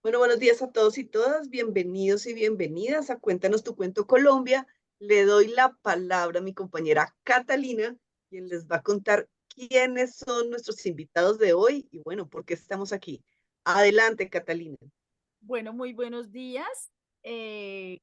Bueno, buenos días a todos y todas. Bienvenidos y bienvenidas a Cuéntanos tu cuento Colombia. Le doy la palabra a mi compañera Catalina, quien les va a contar quiénes son nuestros invitados de hoy y bueno, por qué estamos aquí. Adelante, Catalina. Bueno, muy buenos días.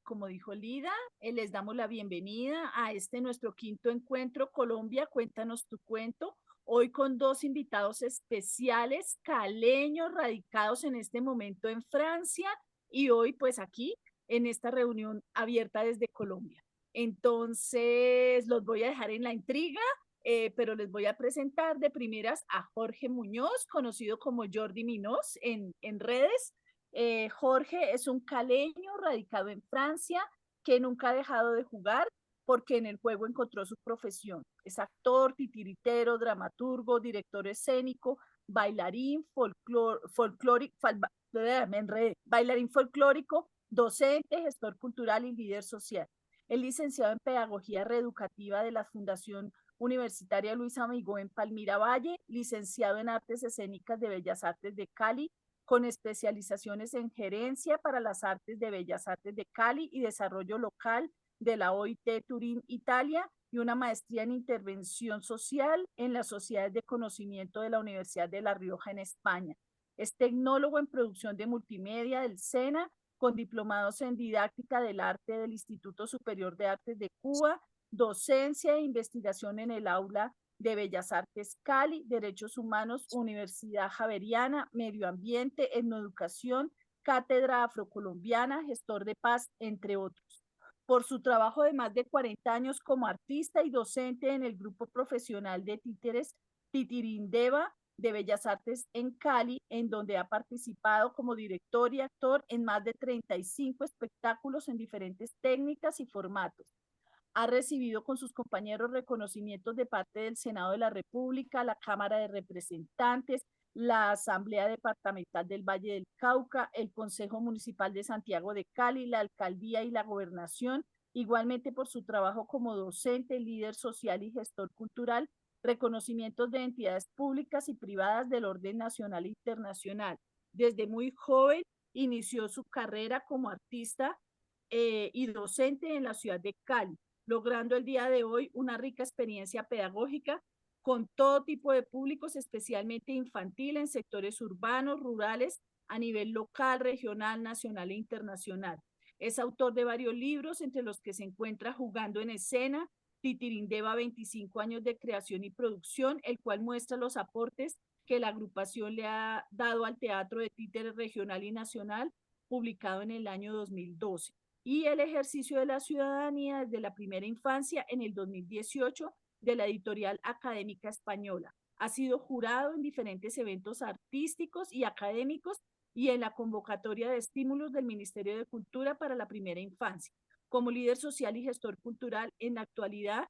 Como dijo Lida, les damos la bienvenida a este nuestro quinto encuentro Colombia, Cuéntanos tu cuento. Hoy con dos invitados especiales, caleños, radicados en este momento en Francia y hoy pues aquí en esta reunión abierta desde Colombia. Entonces, los voy a dejar en la intriga, pero les voy a presentar de primeras a Jorge Muñoz, conocido como Jordi Minos en redes. Jorge es un caleño radicado en Francia que nunca ha dejado de jugar porque en el juego encontró su profesión. Es actor, titiritero, dramaturgo, director escénico, bailarín, bailarín folclórico, docente, gestor cultural y líder social. Es licenciado en Pedagogía Reeducativa de la Fundación Universitaria Luis Amigó en Palmira Valle, licenciado en Artes Escénicas de Bellas Artes de Cali, con especializaciones en gerencia para las artes de Bellas Artes de Cali y desarrollo local de la OIT Turín, Italia, y una maestría en intervención social en las sociedades de conocimiento de la Universidad de La Rioja en España. Es tecnólogo en producción de multimedia del SENA, con diplomados en didáctica del arte del Instituto Superior de Artes de Cuba, docencia e investigación en el aula de Bellas Artes Cali, Derechos Humanos, Universidad Javeriana, Medio Ambiente, Etnoeducación, Cátedra Afrocolombiana, Gestor de Paz, entre otros. Por su trabajo de más de 40 años como artista y docente en el grupo profesional de títeres Titirindeba de Bellas Artes en Cali, en donde ha participado como director y actor en más de 35 espectáculos en diferentes técnicas y formatos. Ha recibido con sus compañeros reconocimientos de parte del Senado de la República, la Cámara de Representantes, la Asamblea Departamental del Valle del Cauca, el Consejo Municipal de Santiago de Cali, la Alcaldía y la Gobernación, igualmente por su trabajo como docente, líder social y gestor cultural, reconocimientos de entidades públicas y privadas del orden nacional e internacional. Desde muy joven inició su carrera como artista y docente en la ciudad de Cali, logrando el día de hoy una rica experiencia pedagógica con todo tipo de públicos, especialmente infantil en sectores urbanos, rurales, a nivel local, regional, nacional e internacional. Es autor de varios libros, entre los que se encuentra Jugando en Escena, Titirindeba, 25 años de creación y producción, el cual muestra los aportes que la agrupación le ha dado al teatro de títeres regional y nacional, publicado en el año 2012, y el ejercicio de la ciudadanía desde la primera infancia en el 2018 de la editorial académica española. Ha sido jurado en diferentes eventos artísticos y académicos y en la convocatoria de estímulos del Ministerio de Cultura para la primera infancia. Como líder social y gestor cultural, en la actualidad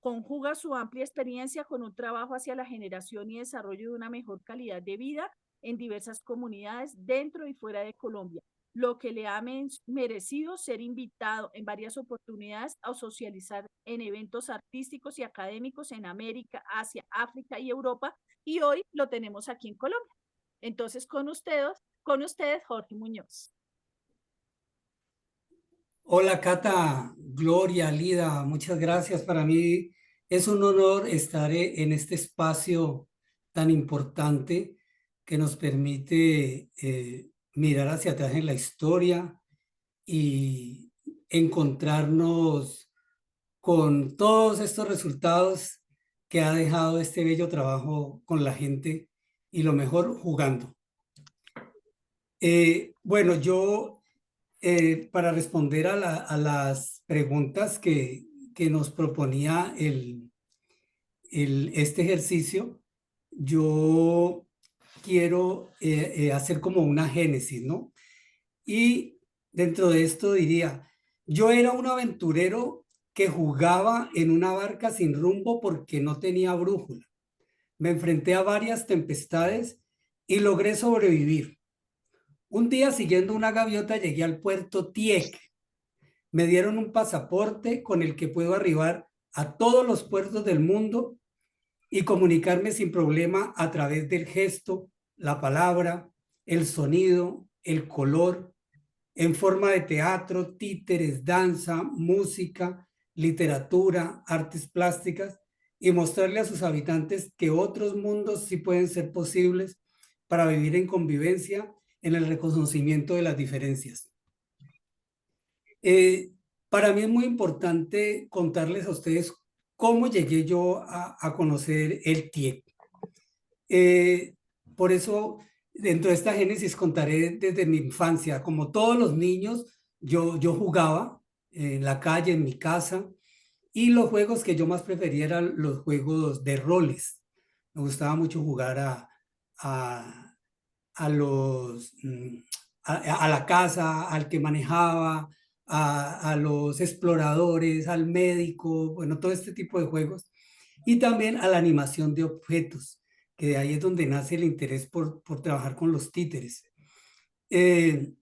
conjuga su amplia experiencia con un trabajo hacia la generación y desarrollo de una mejor calidad de vida en diversas comunidades dentro y fuera de Colombia, lo que le ha merecido ser invitado en varias oportunidades a socializar en eventos artísticos y académicos en América, Asia, África y Europa, y hoy lo tenemos aquí en Colombia. Entonces, con ustedes, Jorge Muñoz. Hola Cata, Gloria, Lida, muchas gracias. Para mí es un honor estar en este espacio tan importante que nos permite mirar hacia atrás en la historia y encontrarnos con todos estos resultados que ha dejado este bello trabajo con la gente y lo mejor jugando. Bueno, yo para responder a las preguntas que nos proponía este ejercicio, yo quiero hacer como una génesis, ¿no? Y dentro de esto diría, yo era un aventurero que jugaba en una barca sin rumbo porque no tenía brújula. Me enfrenté a varias tempestades y logré sobrevivir. Un día, siguiendo una gaviota, llegué al puerto Tieck. Me dieron un pasaporte con el que puedo arribar a todos los puertos del mundo y comunicarme sin problema a través del gesto, la palabra, el sonido, el color, en forma de teatro, títeres, danza, música, literatura, artes plásticas, y mostrarle a sus habitantes que otros mundos sí pueden ser posibles para vivir en convivencia en el reconocimiento de las diferencias. Para mí es muy importante contarles a ustedes cómo llegué yo a conocer el TIEC. Por eso, dentro de esta génesis contaré desde mi infancia. Como todos los niños, yo jugaba en la calle, en mi casa, y los juegos que yo más prefería eran los juegos de roles. Me gustaba mucho jugar a los, a la casa, al que manejaba, a los exploradores, al médico, bueno, todo este tipo de juegos. Y también a la animación de objetos, que de ahí es donde nace el interés por trabajar con los títeres. En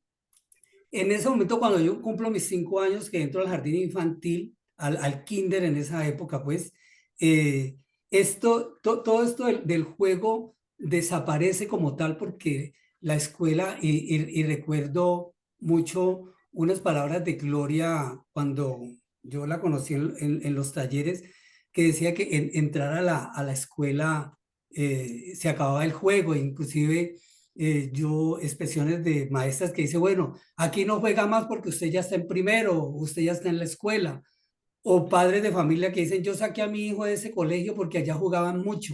ese momento, cuando yo cumplo mis 5 años, que entro al jardín infantil, al kinder en esa época, pues, todo esto del juego desaparece como tal porque la escuela, y recuerdo mucho unas palabras de Gloria cuando yo la conocí en los talleres, que decía que entrar a la escuela se acababa el juego, inclusive yo expresiones de maestras que dice, bueno, aquí no juega más porque usted ya está en primero, usted ya está en la escuela, o padres de familia que dicen, yo saqué a mi hijo de ese colegio porque allá jugaban mucho.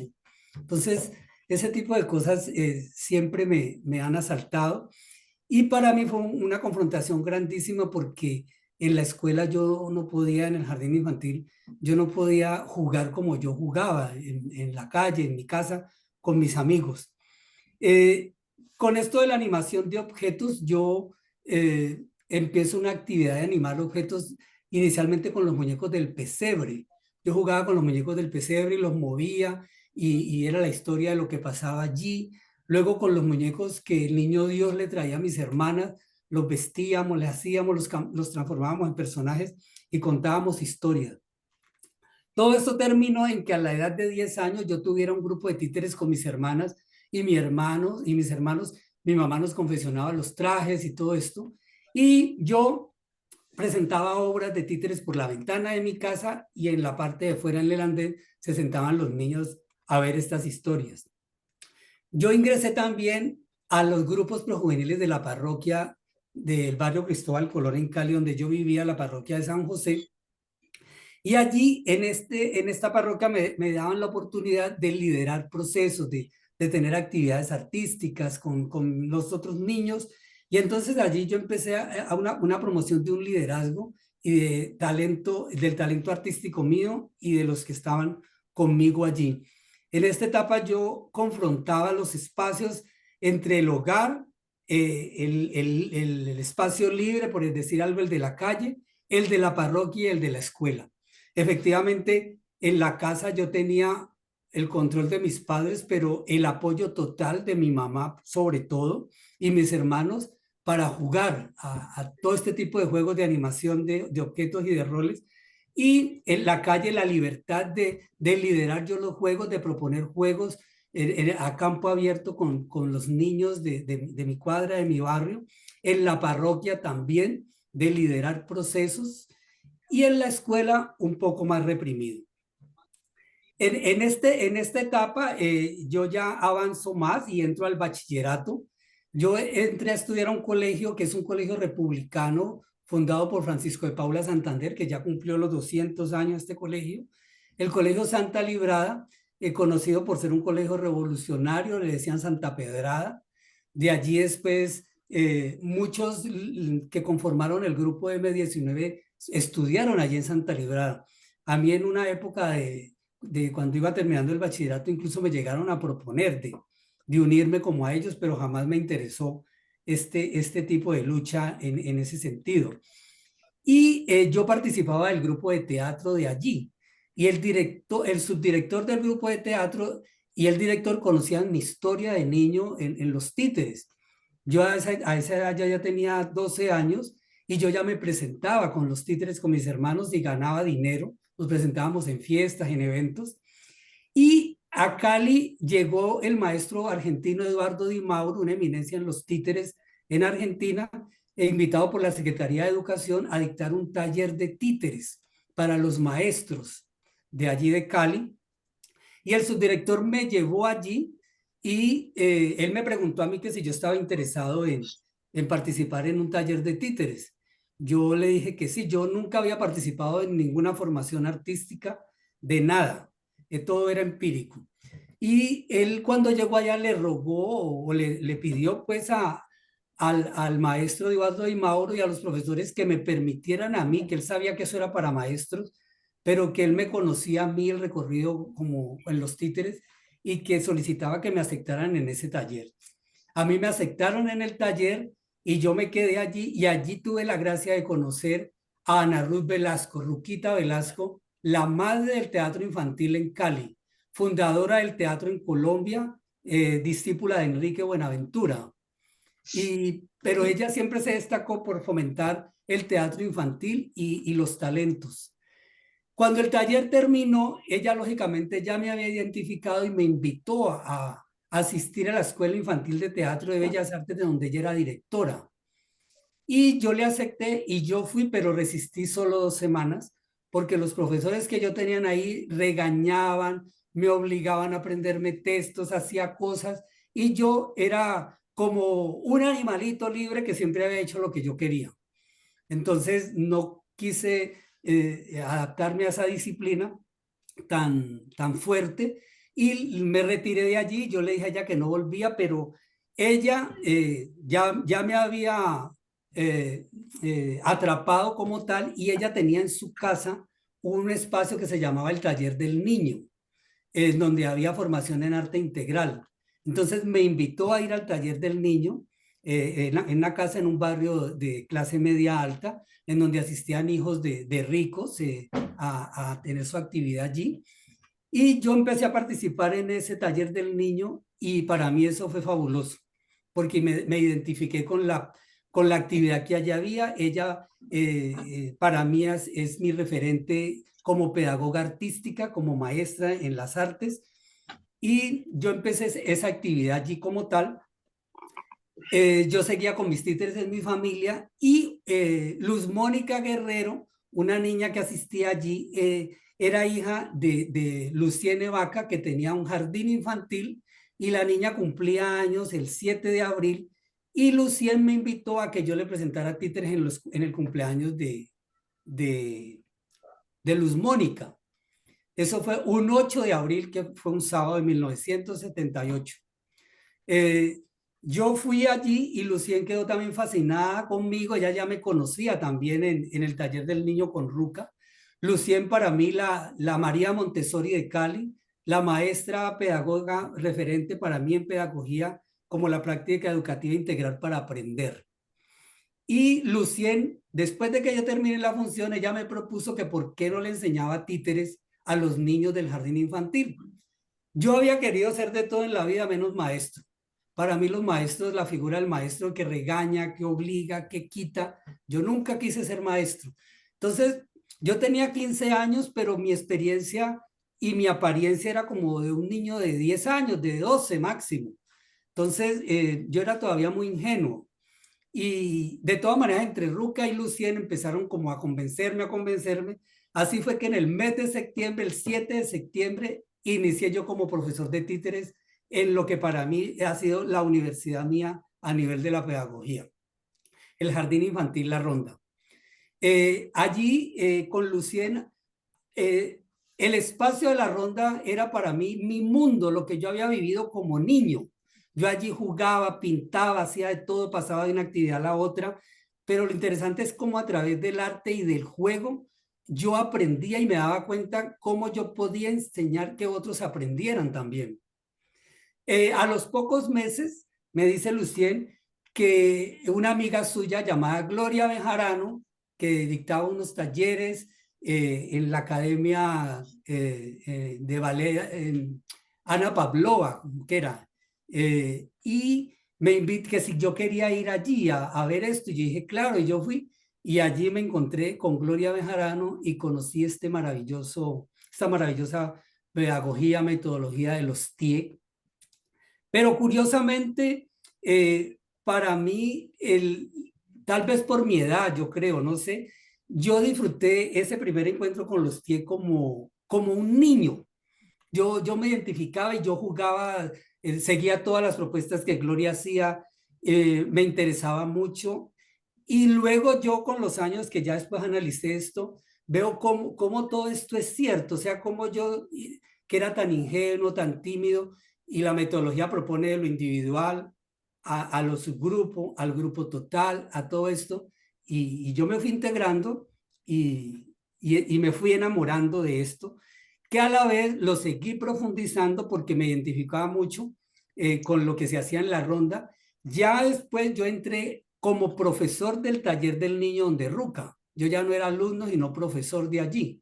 Entonces, ese tipo de cosas siempre me han asaltado. Y para mí fue una confrontación grandísima porque en la escuela yo no podía, en el jardín infantil, yo no podía jugar como yo jugaba en la calle, en mi casa, con mis amigos. Eh, con esto de la animación de objetos, yo empiezo una actividad de animar objetos inicialmente con los muñecos del pesebre. Yo jugaba con los muñecos del pesebre y los movía y era la historia de lo que pasaba allí. Luego con los muñecos que el niño Dios le traía a mis hermanas, los vestíamos, les hacíamos, los transformábamos en personajes y contábamos historias. Todo esto terminó en que a la edad de 10 años yo tuviera un grupo de títeres con mis hermanas y mis hermanos, mi mamá nos confeccionaba los trajes y todo esto. Y yo presentaba obras de títeres por la ventana de mi casa y en la parte de fuera, en el andén, se sentaban los niños a ver estas historias. Yo ingresé también a los grupos projuveniles de la parroquia del barrio Cristóbal Colón en Cali, donde yo vivía, la parroquia de San José. Y allí, en esta parroquia, me daban la oportunidad de liderar procesos, de tener actividades artísticas con los otros niños. Y entonces allí yo empecé a una promoción de un liderazgo y del talento artístico mío y de los que estaban conmigo allí. En esta etapa yo confrontaba los espacios entre el hogar, el espacio libre, por decir algo, el de la calle, el de la parroquia y el de la escuela. Efectivamente, en la casa yo tenía el control de mis padres, pero el apoyo total de mi mamá, sobre todo, y mis hermanos para jugar a todo este tipo de juegos de animación de objetos y de roles. Y en la calle la libertad de liderar yo los juegos, de proponer juegos a campo abierto con los niños de mi cuadra, de mi barrio. En la parroquia también, de liderar procesos. Y en la escuela un poco más reprimido. En esta etapa yo ya avanzo más y entro al bachillerato. Yo entré a estudiar a un colegio que es un colegio republicano fundado por Francisco de Paula Santander, que ya cumplió los 200 años este colegio. El Colegio Santa Librada, conocido por ser un colegio revolucionario, le decían Santa Pedrada. De allí después muchos que conformaron el grupo M19 estudiaron allí en Santa Librada. A mí en una época de cuando iba terminando el bachillerato, incluso me llegaron a proponer de unirme como a ellos, pero jamás me interesó este tipo de lucha en ese sentido. Y yo participaba del grupo de teatro de allí. Y el subdirector del grupo de teatro y el director conocían mi historia de niño en los títeres. Yo a esa edad ya tenía 12 años y yo ya me presentaba con los títeres con mis hermanos y ganaba dinero. Nos presentábamos en fiestas, en eventos. Y a Cali llegó el maestro argentino Eduardo Di Mauro, una eminencia en los títeres en Argentina, e invitado por la Secretaría de Educación a dictar un taller de títeres para los maestros de allí de Cali. Y el subdirector me llevó allí y él me preguntó a mí que si yo estaba interesado en participar en un taller de títeres. Yo le dije que sí, yo nunca había participado en ninguna formación artística de nada, todo era empírico. Y él cuando llegó allá le rogó o le pidió pues al maestro Eduardo y Mauro y a los profesores que me permitieran a mí, que él sabía que eso era para maestros, pero que él me conocía a mí el recorrido como en los títeres y que solicitaba que me aceptaran en ese taller. A mí me aceptaron en el taller y yo me quedé allí y allí tuve la gracia de conocer a Ana Ruth Velasco, Ruquita Velasco, la madre del teatro infantil en Cali, fundadora del teatro en Colombia, discípula de Enrique Buenaventura. Pero ella siempre se destacó por fomentar el teatro infantil y los talentos. Cuando el taller terminó, ella lógicamente ya me había identificado y me invitó a asistir a la Escuela Infantil de Teatro de Bellas Artes, de donde ella era directora. Y yo le acepté y yo fui, pero resistí solo 2 semanas, porque los profesores que yo tenían ahí regañaban, me obligaban a aprenderme textos, hacía cosas, y yo era como un animalito libre que siempre había hecho lo que yo quería. Entonces no quise adaptarme a esa disciplina tan fuerte y me retiré de allí. Yo le dije a ella que no volvía, pero ella ya me había atrapado como tal y ella tenía en su casa un espacio que se llamaba el Taller del Niño, donde había formación en arte integral. Entonces me invitó a ir al Taller del Niño en una casa en un barrio de clase media alta, en donde asistían hijos de ricos a tener su actividad allí. Y yo empecé a participar en ese Taller del Niño y para mí eso fue fabuloso, porque me identifiqué con la actividad que allá había. Ella para mí es mi referente como pedagoga artística, como maestra en las artes, y yo empecé esa actividad allí como tal. Yo seguía con mis títeres en mi familia y Luz Mónica Guerrero, una niña que asistía allí, era hija de Luciene Vaca, que tenía un jardín infantil, y la niña cumplía años el 7 de abril y Lucien me invitó a que yo le presentara títeres en el cumpleaños de Luz Mónica. Eso fue un 8 de abril, que fue un sábado de 1978. Yo fui allí y Lucien quedó también fascinada conmigo. Ella ya me conocía también en el Taller del Niño con Ruca. Lucien para mí la María Montessori de Cali, la maestra pedagoga referente para mí en pedagogía como la práctica educativa integral para aprender. Y Lucien, después de que yo terminé la función, ella me propuso que por qué no le enseñaba títeres a los niños del jardín infantil. Yo había querido ser de todo en la vida menos maestro. Para mí los maestros, la figura del maestro que regaña, que obliga, que quita, yo nunca quise ser maestro. Entonces, yo tenía 15 años, pero mi experiencia y mi apariencia era como de un niño de 10 años, de 12 máximo. Entonces, yo era todavía muy ingenuo. Y de todas maneras, entre Ruca y Lucien empezaron como a convencerme. Así fue que en el mes de septiembre, el 7 de septiembre, inicié yo como profesor de títeres en lo que para mí ha sido la universidad mía a nivel de la pedagogía, el Jardín Infantil La Ronda. Allí con Lucien, el espacio de La Ronda era para mí mi mundo, lo que yo había vivido como niño. Yo allí jugaba, pintaba, hacía de todo, pasaba de una actividad a la otra, pero lo interesante es cómo a través del arte y del juego yo aprendía y me daba cuenta cómo yo podía enseñar que otros aprendieran también. A los pocos meses me dice Lucien que una amiga suya llamada Gloria Bejarano, que dictaba unos talleres en la Academia de Ballet Ana Pavlova, que era, y me invitó que si yo quería ir allí a ver esto, y yo dije, claro, y yo fui, y allí me encontré con Gloria Bejarano y conocí esta maravillosa pedagogía, metodología de los TIEC. Pero curiosamente, para mí, tal vez por mi edad, yo creo, no sé, yo disfruté ese primer encuentro con los TIE como un niño. Yo me identificaba y yo jugaba, seguía todas las propuestas que Gloria hacía, me interesaba mucho. Y luego yo con los años que ya después analicé esto, veo cómo todo esto es cierto, o sea, cómo yo, que era tan ingenuo, tan tímido, y la metodología propone de lo individual a los subgrupos, al grupo total, a todo esto, y yo me fui integrando y me fui enamorando de esto, que a la vez lo seguí profundizando porque me identificaba mucho con lo que se hacía en la ronda. Ya después yo entré como profesor del taller del niño donde Ruca. Yo ya no era alumno, sino profesor de allí.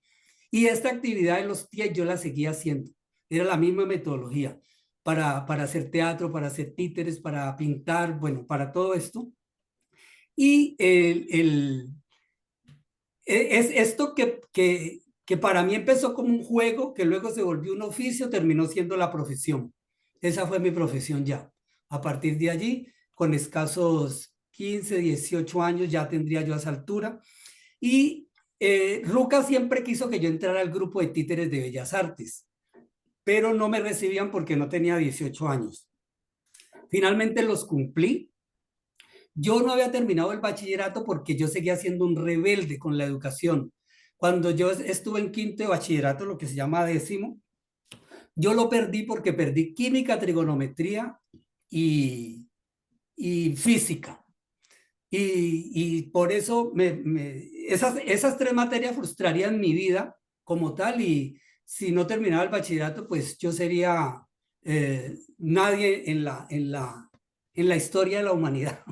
Y esta actividad de los TIE yo la seguía haciendo. Era la misma metodología para hacer teatro, para hacer títeres, para pintar, bueno, para todo esto. Y es esto que para mí empezó como un juego, que luego se volvió un oficio, terminó siendo la profesión. Esa fue mi profesión ya. A partir de allí, con escasos 15, 18 años, ya tendría yo a esa altura. Y Ruca siempre quiso que yo entrara al grupo de títeres de Bellas Artes, pero no me recibían porque no tenía 18 años. Finalmente los cumplí. Yo no había terminado el bachillerato porque yo seguía siendo un rebelde con la educación. Cuando yo estuve en quinto de bachillerato, lo que se llama décimo, yo lo perdí porque perdí química, trigonometría y física. Y por eso esas tres materias frustrarían mi vida como tal, y si no terminaba el bachillerato, pues yo sería nadie en la historia de la humanidad.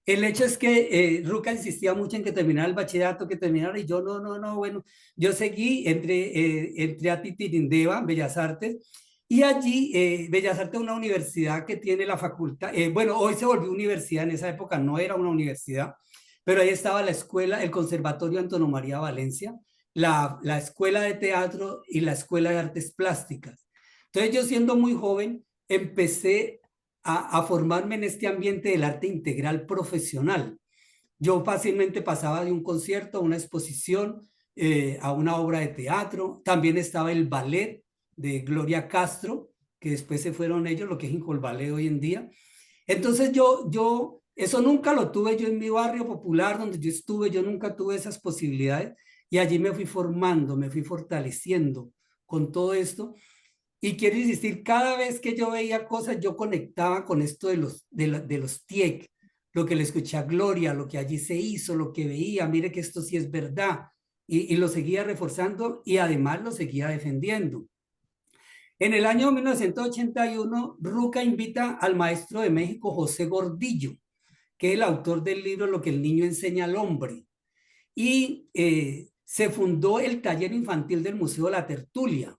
El hecho es que Ruca insistía mucho en que terminara el bachillerato, que terminara, y yo no, bueno, yo seguí, entré a Titirindeba, Bellas Artes, y allí Bellas Artes es una universidad que tiene la facultad, bueno, hoy se volvió universidad, en esa época no era una universidad, pero ahí estaba la escuela, el Conservatorio Antonio María Valencia, la Escuela de Teatro y la Escuela de Artes Plásticas. Entonces yo siendo muy joven empecé a formarme en este ambiente del arte integral profesional. Yo fácilmente pasaba de un concierto a una exposición, a una obra de teatro. También estaba el ballet de Gloria Castro, que después se fueron ellos, lo que es Incolballet hoy en día. Entonces eso nunca lo tuve yo en mi barrio popular donde yo estuve, yo nunca tuve esas posibilidades, y allí me fui formando, me fui fortaleciendo con todo esto. Y quiero insistir, cada vez que yo veía cosas, yo conectaba con esto de los TIEC, lo que le escuché a Gloria, lo que allí se hizo, lo que veía, mire que esto sí es verdad, y lo seguía reforzando y además lo seguía defendiendo. En el año 1981, Ruca invita al maestro de México, José Gordillo, que es el autor del libro Lo que el niño enseña al hombre, y se fundó el taller infantil del Museo La Tertulia,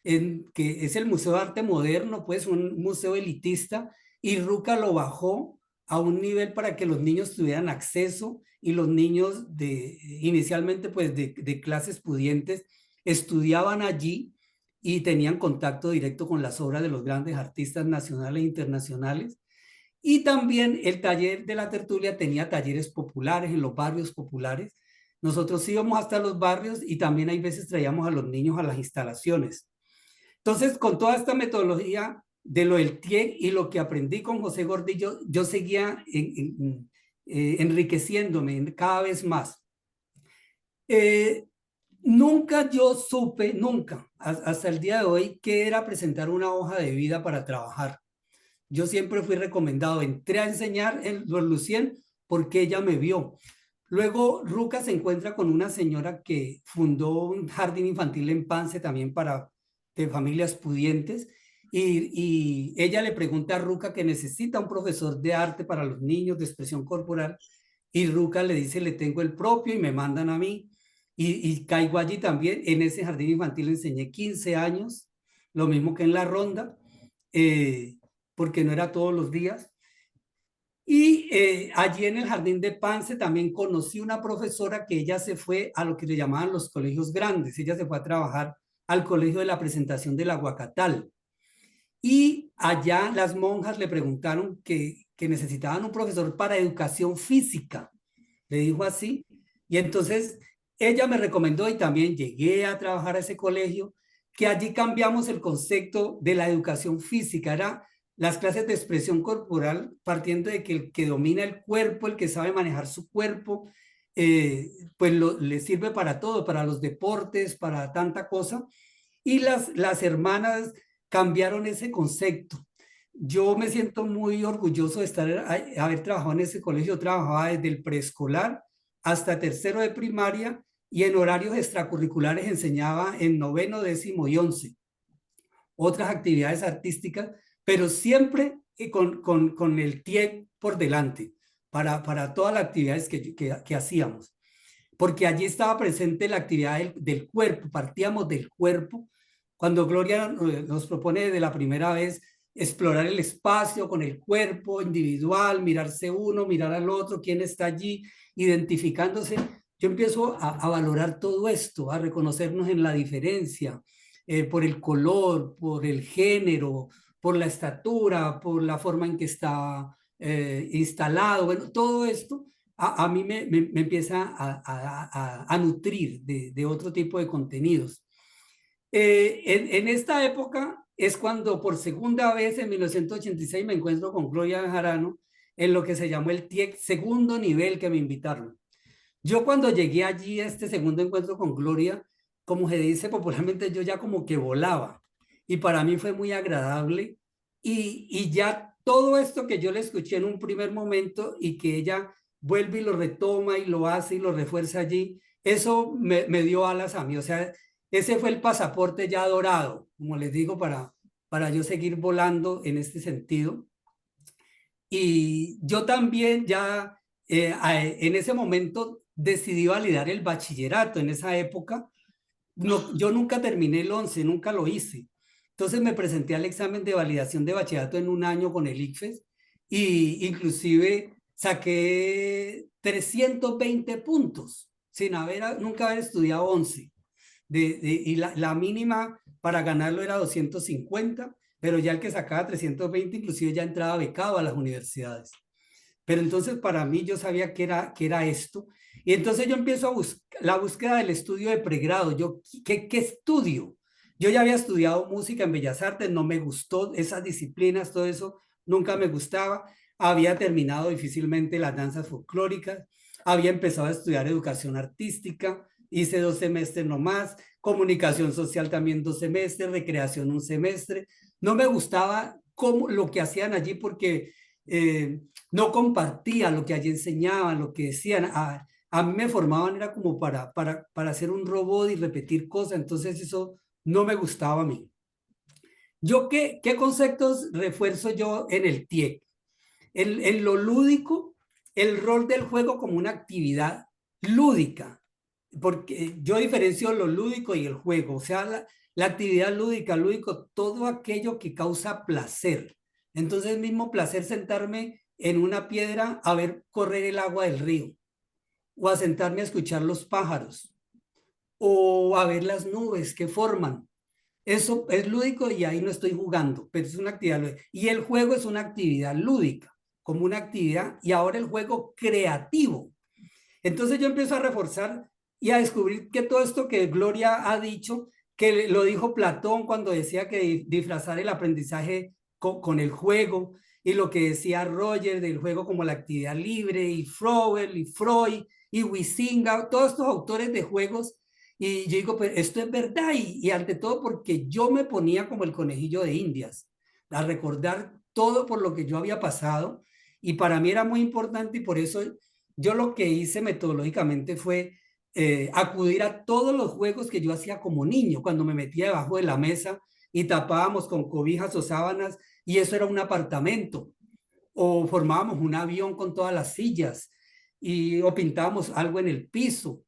que es el Museo de Arte Moderno, pues un museo elitista, y Ruca lo bajó a un nivel para que los niños tuvieran acceso, y los niños inicialmente pues de clases pudientes estudiaban allí y tenían contacto directo con las obras de los grandes artistas nacionales e internacionales. Y también el taller de la tertulia tenía talleres populares en los barrios populares. Nosotros íbamos hasta los barrios y también hay veces traíamos a los niños a las instalaciones. Entonces, con toda esta metodología de lo del TIEC y lo que aprendí con José Gordillo, yo seguía enriqueciéndome cada vez más. Nunca yo supe, nunca, hasta el día de hoy, qué era presentar una hoja de vida para trabajar. Yo siempre fui recomendado, entré a enseñar en los Lucien porque ella me vio. Luego Ruca se encuentra con una señora que fundó un jardín infantil en Pance también de familias pudientes, y ella le pregunta a Ruca que necesita un profesor de arte para los niños de expresión corporal, y Ruca le dice, le tengo el propio y me mandan a mí, y caigo allí también. En ese jardín infantil enseñé 15 años, lo mismo que en la ronda, porque no era todos los días. Y allí en el jardín de Pance también conocí una profesora que ella se fue a lo que le llamaban los colegios grandes. Ella se fue a trabajar al colegio de la Presentación del Aguacatal. Y allá las monjas le preguntaron que necesitaban un profesor para educación física, le dijo así, y entonces ella me recomendó y también llegué a trabajar a ese colegio, que allí cambiamos el concepto de la educación física, era las clases de expresión corporal, partiendo de que el que domina el cuerpo, el que sabe manejar su cuerpo, pues le sirve para todo, para los deportes, para tanta cosa. Y las hermanas cambiaron ese concepto. Yo me siento muy orgulloso de haber trabajado en ese colegio. Trabajaba desde el preescolar hasta tercero de primaria y en horarios extracurriculares enseñaba en noveno, décimo y 11. Otras actividades artísticas, pero siempre con el TIEC por delante para todas las actividades que hacíamos. Porque allí estaba presente la actividad del cuerpo, partíamos del cuerpo. Cuando Gloria nos propone de la primera vez explorar el espacio con el cuerpo individual, mirarse uno, mirar al otro, quién está allí, identificándose, yo empiezo a valorar todo esto, a reconocernos en la diferencia, por el color, por el género, por la estatura, por la forma en que está instalado, bueno, todo esto a mí me empieza a nutrir de otro tipo de contenidos. En esta época es cuando por segunda vez en 1986 me encuentro con Gloria Bejarano en lo que se llamó el TIEC segundo nivel que me invitaron. Yo cuando llegué allí a este segundo encuentro con Gloria, como se dice popularmente, yo ya como que volaba. Y para mí fue muy agradable. Y ya todo esto que yo le escuché en un primer momento y que ella vuelve y lo retoma y lo hace y lo refuerza allí, eso me dio alas a mí. O sea, ese fue el pasaporte ya dorado, como les digo, para yo seguir volando en este sentido. Y yo también ya en ese momento decidí validar el bachillerato en esa época. No, yo nunca terminé el 11, nunca lo hice. Entonces me presenté al examen de validación de bachillerato en un año con el ICFES y inclusive saqué 320 puntos sin nunca haber estudiado 11. Y la mínima para ganarlo era 250, pero ya el que sacaba 320 inclusive ya entraba becado a las universidades. Pero entonces para mí yo sabía que era esto. Y entonces yo empiezo a buscar la búsqueda del estudio de pregrado. ¿Qué estudio? Yo ya había estudiado música en Bellas Artes, no me gustó esas disciplinas, todo eso nunca me gustaba. Había terminado difícilmente las danzas folclóricas, había empezado a estudiar educación artística, hice 2 semestres nomás, comunicación social también 2 semestres, recreación 1 semestre. No me gustaba lo que hacían allí porque no compartía lo que allí enseñaban, lo que decían. A mí me formaban, era como para hacer un robot y repetir cosas, entonces eso no me gustaba a mí. ¿Qué conceptos refuerzo yo en el TIEC? En lo lúdico, el rol del juego como una actividad lúdica, porque yo diferencio lo lúdico y el juego, o sea, la actividad lúdico, todo aquello que causa placer. Entonces, mismo placer sentarme en una piedra a ver correr el agua del río, o a sentarme a escuchar los pájaros, o a ver las nubes que forman. Eso es lúdico y ahí no estoy jugando, pero es una actividad lúdica. Y el juego es una actividad lúdica, como una actividad, y ahora el juego creativo. Entonces yo empiezo a reforzar y a descubrir que todo esto que Gloria ha dicho, que lo dijo Platón cuando decía que disfrazar el aprendizaje con el juego, y lo que decía Roger del juego como la actividad libre, y Froebel, y Freud, y Huizinga, todos estos autores de juegos. Y yo digo, pero esto es verdad, y ante todo porque yo me ponía como el conejillo de Indias, a recordar todo por lo que yo había pasado, y para mí era muy importante, y por eso yo lo que hice metodológicamente fue acudir a todos los juegos que yo hacía como niño, cuando me metía debajo de la mesa y tapábamos con cobijas o sábanas, y eso era un apartamento, o formábamos un avión con todas las sillas, o pintábamos algo en el piso,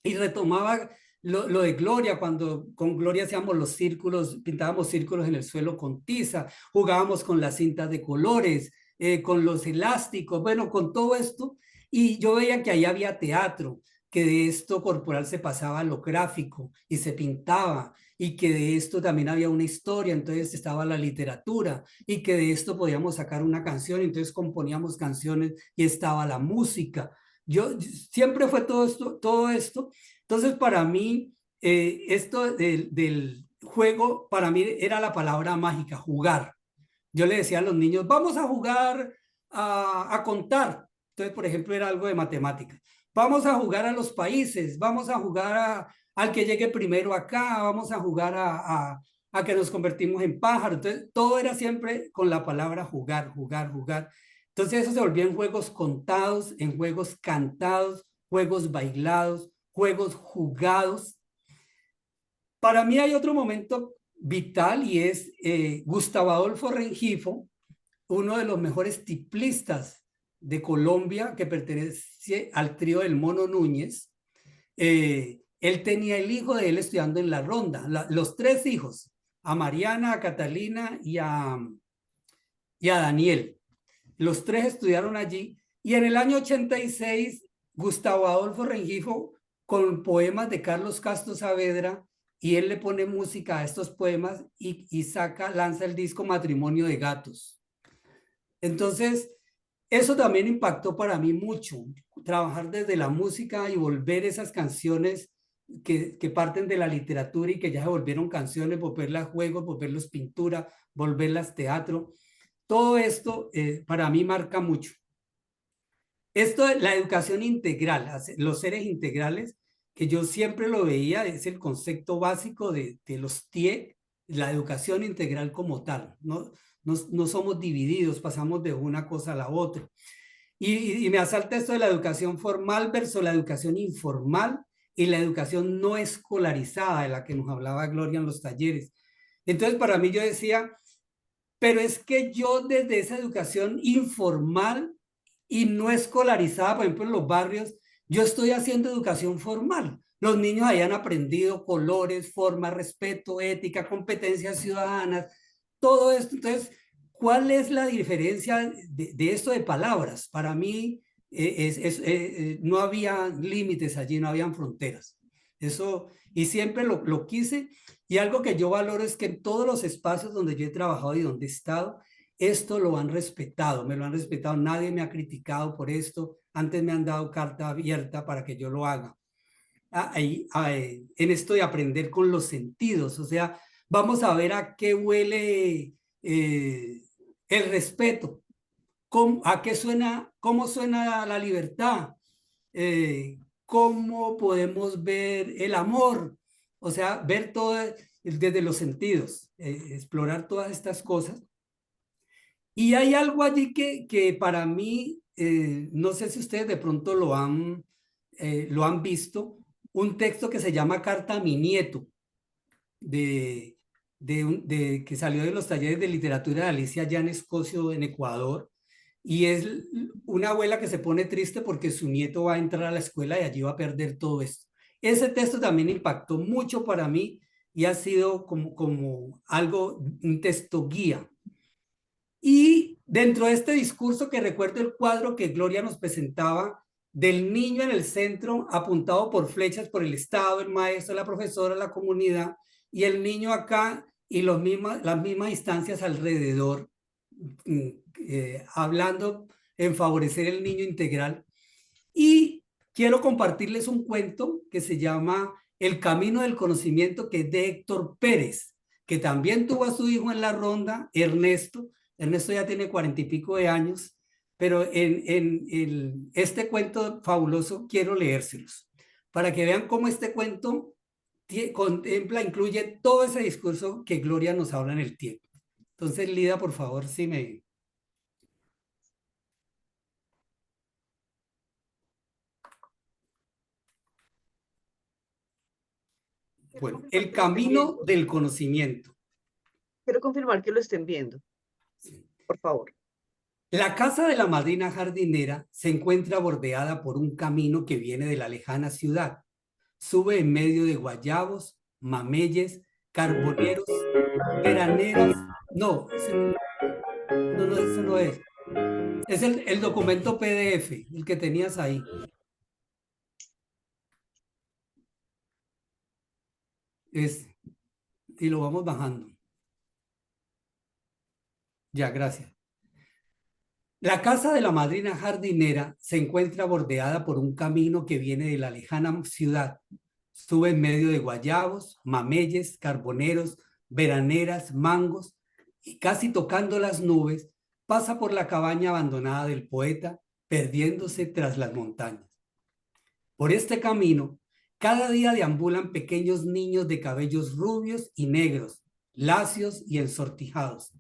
y retomaba lo de Gloria, cuando con Gloria hacíamos los círculos, pintábamos círculos en el suelo con tiza, jugábamos con las cintas de colores, con los elásticos, bueno, con todo esto, y yo veía que ahí había teatro, que de esto corporal se pasaba a lo gráfico y se pintaba, y que de esto también había una historia, entonces estaba la literatura y que de esto podíamos sacar una canción, entonces componíamos canciones y estaba la música. Yo siempre fue todo esto, todo esto. Entonces para mí esto del juego, para mí era la palabra mágica, jugar. Yo le decía a los niños, vamos a jugar a contar. Entonces, por ejemplo, era algo de matemáticas. Vamos a jugar a los países, vamos a jugar al que llegue primero acá, vamos a jugar a que nos convertimos en pájaros. Entonces, todo era siempre con la palabra jugar, jugar, jugar. Entonces, eso se volvió en juegos contados, en juegos cantados, juegos bailados, juegos jugados. Para mí hay otro momento vital y es Gustavo Adolfo Rengifo, uno de los mejores tiplistas de Colombia que pertenece al trío del Mono Núñez. Él tenía el hijo de él estudiando en la Ronda, los tres hijos, a Mariana, a Catalina y a Daniel. Los tres estudiaron allí y en el año 86 Gustavo Adolfo Rengifo con poemas de Carlos Castro Saavedra y él le pone música a estos poemas y lanza el disco Matrimonio de Gatos. Entonces, eso también impactó para mí mucho, trabajar desde la música y volver esas canciones que parten de la literatura y que ya se volvieron canciones, volverlas juegos, volverlos pintura, volverlas teatro. Todo esto para mí marca mucho. Esto de la educación integral, los seres integrales, que yo siempre lo veía, es el concepto básico de los TIE, la educación integral como tal, no somos divididos, pasamos de una cosa a la otra. Y me asalta esto de la educación formal versus la educación informal y la educación no escolarizada, de la que nos hablaba Gloria en los talleres. Entonces, para mí yo decía, pero es que yo desde esa educación informal y no escolarizada, por ejemplo, en los barrios, yo estoy haciendo educación formal. Los niños hayan aprendido colores, formas, respeto, ética, competencias ciudadanas, todo esto. Entonces, ¿cuál es la diferencia de esto de palabras? Para mí, no había límites allí, no habían fronteras. Eso, y siempre lo quise. Y algo que yo valoro es que en todos los espacios donde yo he trabajado y donde he estado, esto lo han respetado, me lo han respetado, nadie me ha criticado por esto, antes me han dado carta abierta para que yo lo haga. En esto de aprender con los sentidos, o sea, vamos a ver a qué huele el respeto, a qué suena, cómo suena la libertad, cómo podemos ver el amor, o sea, ver todo desde los sentidos, explorar todas estas cosas. Y hay algo allí que para mí, no sé si ustedes de pronto lo han visto, un texto que se llama Carta a mi nieto, que salió de los talleres de literatura de Alicia allá en Escocio, en Ecuador, y es una abuela que se pone triste porque su nieto va a entrar a la escuela y allí va a perder todo esto. Ese texto también impactó mucho para mí y ha sido como algo, un texto guía. Y dentro de este discurso que recuerdo el cuadro que Gloria nos presentaba del niño en el centro apuntado por flechas por el Estado, el maestro, la profesora, la comunidad y el niño acá y las mismas instancias alrededor hablando en favorecer el niño integral. Y quiero compartirles un cuento que se llama El camino del conocimiento, que es de Héctor Pérez, que también tuvo a su hijo en la Ronda, Ernesto. Ernesto ya tiene 40 y pico de años, pero en este cuento fabuloso quiero leérselos para que vean cómo este cuento contempla, incluye todo ese discurso que Gloria nos habla en el tiempo. Entonces, Lida, por favor, si me... Bueno, el camino del conocimiento. Quiero confirmar que lo estén viendo, Sí. por favor. La casa de la madrina jardinera se encuentra bordeada por un camino que viene de la lejana ciudad. Sube en medio de guayabos, mameyes, carboneros, graneros. No, eso no es. Es el documento PDF, el que tenías ahí. Es y lo vamos bajando. Ya, gracias. La casa de la madrina jardinera se encuentra bordeada por un camino que viene de la lejana ciudad. Sube en medio de guayabos, mameyes, carboneros, veraneras, mangos, y casi tocando las nubes, pasa por la cabaña abandonada del poeta, perdiéndose tras las montañas. Por este camino, cada día deambulan pequeños niños de cabellos rubios y negros, lacios y ensortijados.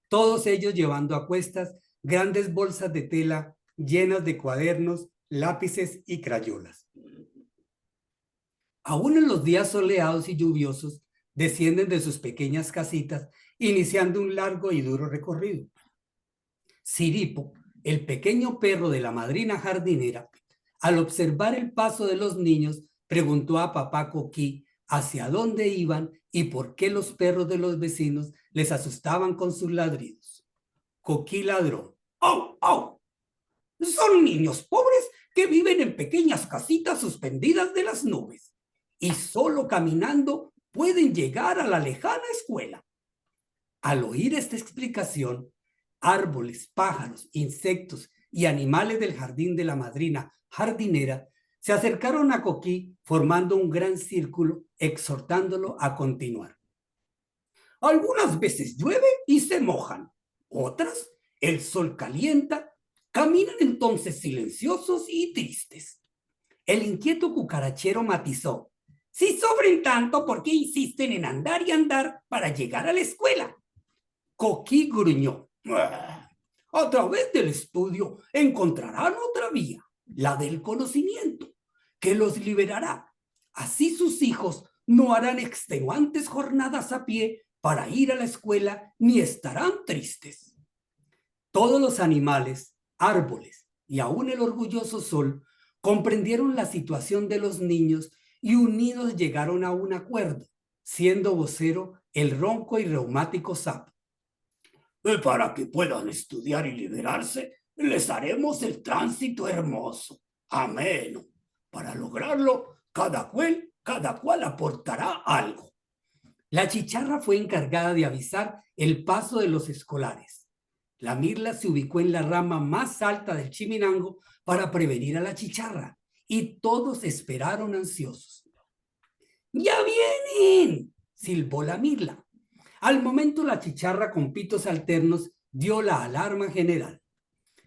Todos ellos llevando a cuestas grandes bolsas de tela llenas de cuadernos, lápices y crayolas. Aún en los días soleados y lluviosos, descienden de sus pequeñas casitas, iniciando un largo y duro recorrido. Ciripo, el pequeño perro de la madrina jardinera, al observar el paso de los niños, preguntó a papá Coquí hacia dónde iban y por qué los perros de los vecinos les asustaban con sus ladridos. Coquí ladró. ¡Au, au! Son niños pobres que viven en pequeñas casitas suspendidas de las nubes y solo caminando pueden llegar a la lejana escuela. Al oír esta explicación, árboles, pájaros, insectos y animales del jardín de la madrina jardinera se acercaron a Coquí formando un gran círculo, exhortándolo a continuar. Algunas veces llueve y se mojan, otras el sol calienta, caminan entonces silenciosos y tristes. El inquieto cucarachero matizó: si sufren tanto, ¿por qué insisten en andar y andar para llegar a la escuela? Coquí gruñó: a través del estudio encontrarán otra vía, la del conocimiento, que los liberará. Así sus hijos no harán extenuantes jornadas a pie para ir a la escuela ni estarán tristes. Todos los animales, árboles y aún el orgulloso sol comprendieron la situación de los niños y unidos llegaron a un acuerdo, siendo vocero el ronco y reumático sapo. Para que puedan estudiar y liberarse, les haremos el tránsito hermoso, ameno. Para lograrlo, cada cual aportará algo. La chicharra fue encargada de avisar el paso de los escolares. La mirla se ubicó en la rama más alta del chiminango para prevenir a la chicharra, y todos esperaron ansiosos. ¡Ya vienen!, silbó la mirla. Al momento la chicharra con pitos alternos dio la alarma general.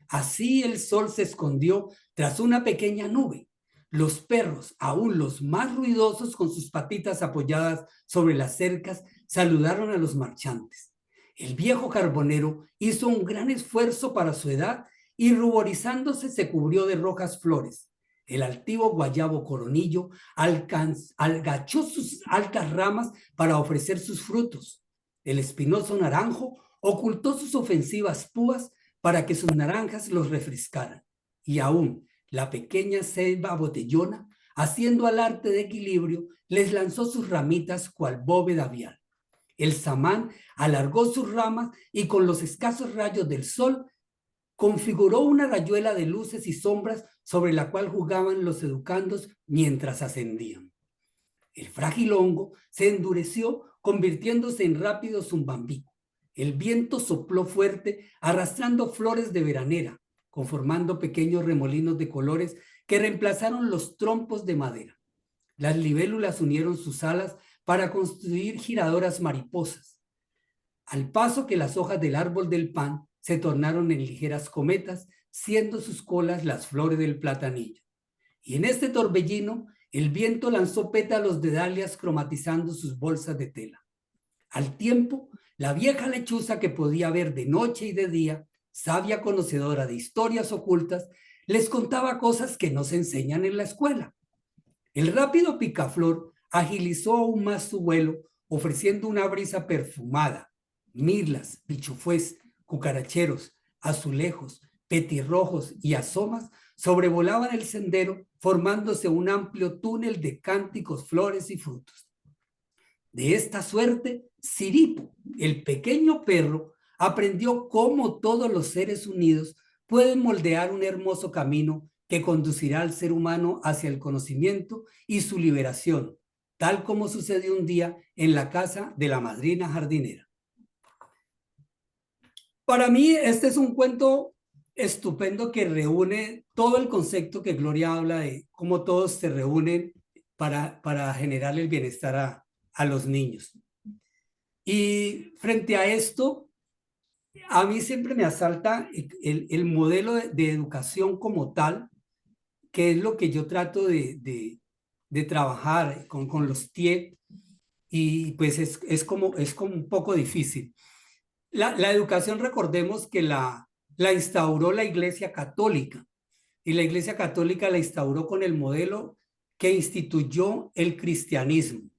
Así el sol se escondió tras una pequeña nube. Los perros, aún los más ruidosos con sus patitas apoyadas sobre las cercas, saludaron a los marchantes. El viejo carbonero hizo un gran esfuerzo para su edad y ruborizándose se cubrió de rojas flores. El altivo guayabo coronillo agachó sus altas ramas para ofrecer sus frutos. El espinoso naranjo ocultó sus ofensivas púas para que sus naranjas los refrescaran. Y aún la pequeña selva botellona, haciendo al arte de equilibrio, les lanzó sus ramitas cual bóveda vial. El samán alargó sus ramas y con los escasos rayos del sol configuró una rayuela de luces y sombras sobre la cual jugaban los educandos mientras ascendían. El frágil hongo se endureció, convirtiéndose en rápido zumbambico. El viento sopló fuerte, arrastrando flores de veranera, conformando pequeños remolinos de colores que reemplazaron los trompos de madera. Las libélulas unieron sus alas para construir giradoras mariposas, al paso que las hojas del árbol del pan se tornaron en ligeras cometas, siendo sus colas las flores del platanillo. Y en este torbellino, el viento lanzó pétalos de dalias cromatizando sus bolsas de tela. Al tiempo, la vieja lechuza que podía ver de noche y de día, sabia conocedora de historias ocultas, les contaba cosas que no se enseñan en la escuela. El rápido picaflor agilizó aún más su vuelo, ofreciendo una brisa perfumada. Mirlas, pichufués, cucaracheros, azulejos, petirrojos y asomas sobrevolaban el sendero, formándose un amplio túnel de cánticos, flores y frutos. De esta suerte, Ciripo, el pequeño perro, aprendió cómo todos los seres unidos pueden moldear un hermoso camino que conducirá al ser humano hacia el conocimiento y su liberación, tal como sucedió un día en la casa de la madrina jardinera. Para mí, este es un cuento estupendo que reúne todo el concepto que Gloria habla de cómo todos se reúnen para generar el bienestar a los niños. Y frente a esto, a mí siempre me asalta el modelo de educación como tal, que es lo que yo trato de trabajar con los TIE, y pues es como un poco difícil. La educación, recordemos que la instauró la Iglesia Católica, y la Iglesia Católica la instauró con el modelo que instituyó el cristianismo.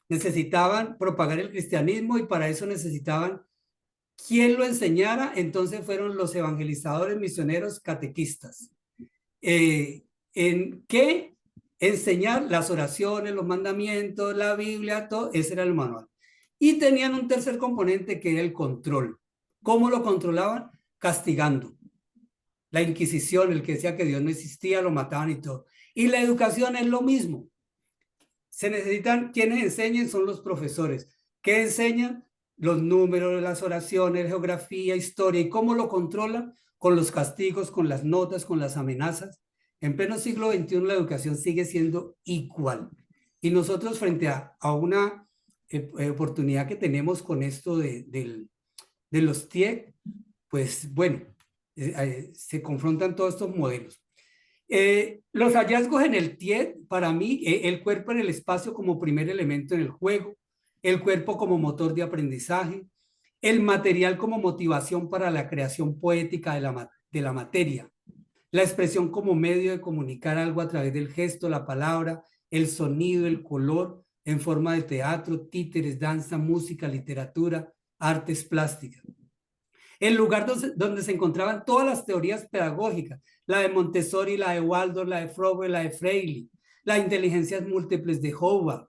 Necesitaban propagar el cristianismo y para eso necesitaban quien lo enseñara. Entonces fueron los evangelizadores, misioneros, catequistas. ¿En qué? Enseñar las oraciones, los mandamientos, la Biblia, todo, ese era el manual. Y tenían un tercer componente que era el control. ¿Cómo lo controlaban? Castigando. La Inquisición, el que decía que Dios no existía, lo mataban y todo. Y la educación es lo mismo. Se necesitan, quienes enseñen son los profesores. ¿Qué enseñan? Los números, las oraciones, geografía, historia. ¿Y cómo lo controlan? Con los castigos, con las notas, con las amenazas. En pleno siglo XXI la educación sigue siendo igual. Y nosotros frente a una oportunidad que tenemos con esto de los TIEC, pues bueno, se confrontan todos estos modelos. Los hallazgos en el TIEC, para mí, el cuerpo en el espacio como primer elemento en el juego, el cuerpo como motor de aprendizaje, el material como motivación para la creación poética de la materia, la expresión como medio de comunicar algo a través del gesto, la palabra, el sonido, el color, en forma de teatro, títeres, danza, música, literatura, artes plásticas. El lugar donde se encontraban todas las teorías pedagógicas, la de Montessori, la de Waldorf, la de Frobe, la de Freire, las inteligencias múltiples de Howard.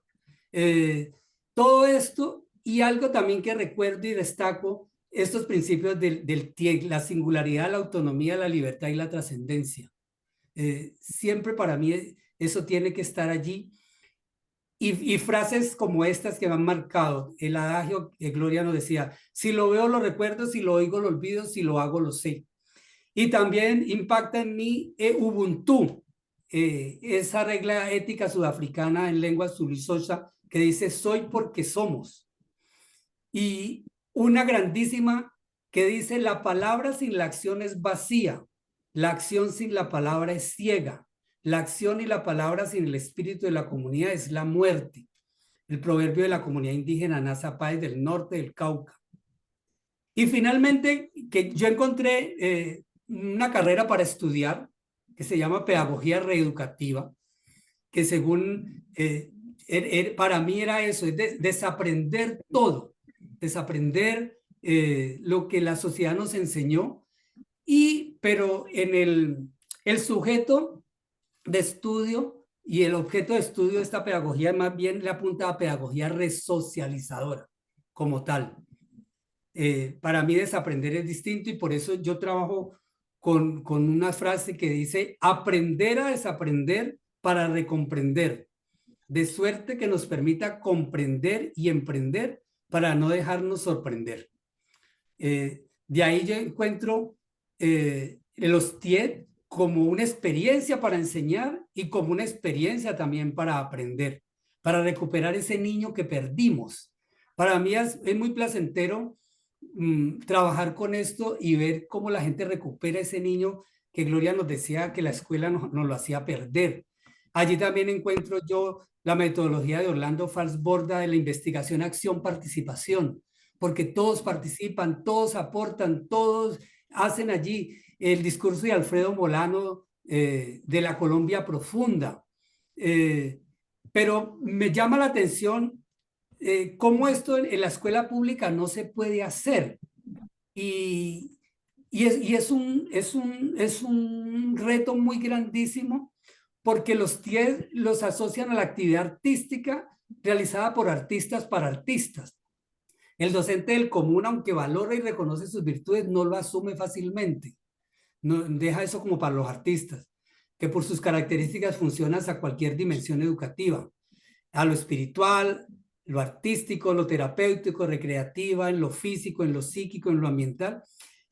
Todo esto, y algo también que recuerdo y destaco, estos principios del TIEC, la singularidad, la autonomía, la libertad y la trascendencia. Siempre para mí eso tiene que estar allí. Y frases como estas que me han marcado. El adagio que Gloria nos decía: si lo veo lo recuerdo, si lo oigo lo olvido, si lo hago lo sé. Y también impacta en mí Ubuntu, esa regla ética sudafricana en lengua zulu-xhosa que dice soy porque somos. Y una grandísima que dice la palabra sin la acción es vacía, la acción sin la palabra es ciega. La acción y la palabra sin el espíritu de la comunidad es la muerte. El proverbio de la comunidad indígena Nasa Páez del norte del Cauca. Y finalmente, que yo encontré una carrera para estudiar que se llama Pedagogía Reeducativa, que según, para mí era eso, es desaprender todo, desaprender lo que la sociedad nos enseñó, pero en el sujeto de estudio y el objeto de estudio de esta pedagogía más bien le apunta a pedagogía resocializadora como tal. Para mí desaprender es distinto y por eso yo trabajo con una frase que dice aprender a desaprender para recomprender, de suerte que nos permita comprender y emprender para no dejarnos sorprender. De ahí yo encuentro los TIED como una experiencia para enseñar y como una experiencia también para aprender, para recuperar ese niño que perdimos. Para mí es muy placentero trabajar con esto y ver cómo la gente recupera ese niño que Gloria nos decía que la escuela nos lo hacía perder. Allí también encuentro yo la metodología de Orlando Falsborda de la investigación, acción, participación, porque todos participan, todos aportan, todos hacen allí. El discurso de Alfredo Molano de la Colombia profunda. Pero me llama la atención cómo esto en la escuela pública no se puede hacer. Y es un reto muy grandísimo porque los TIED los asocian a la actividad artística realizada por artistas para artistas. El docente del común, aunque valora y reconoce sus virtudes, no lo asume fácilmente. No, deja eso como para los artistas, que por sus características funcionan a cualquier dimensión educativa. a lo espiritual, lo artístico, lo terapéutico, recreativa, en lo físico, en lo psíquico, en lo ambiental.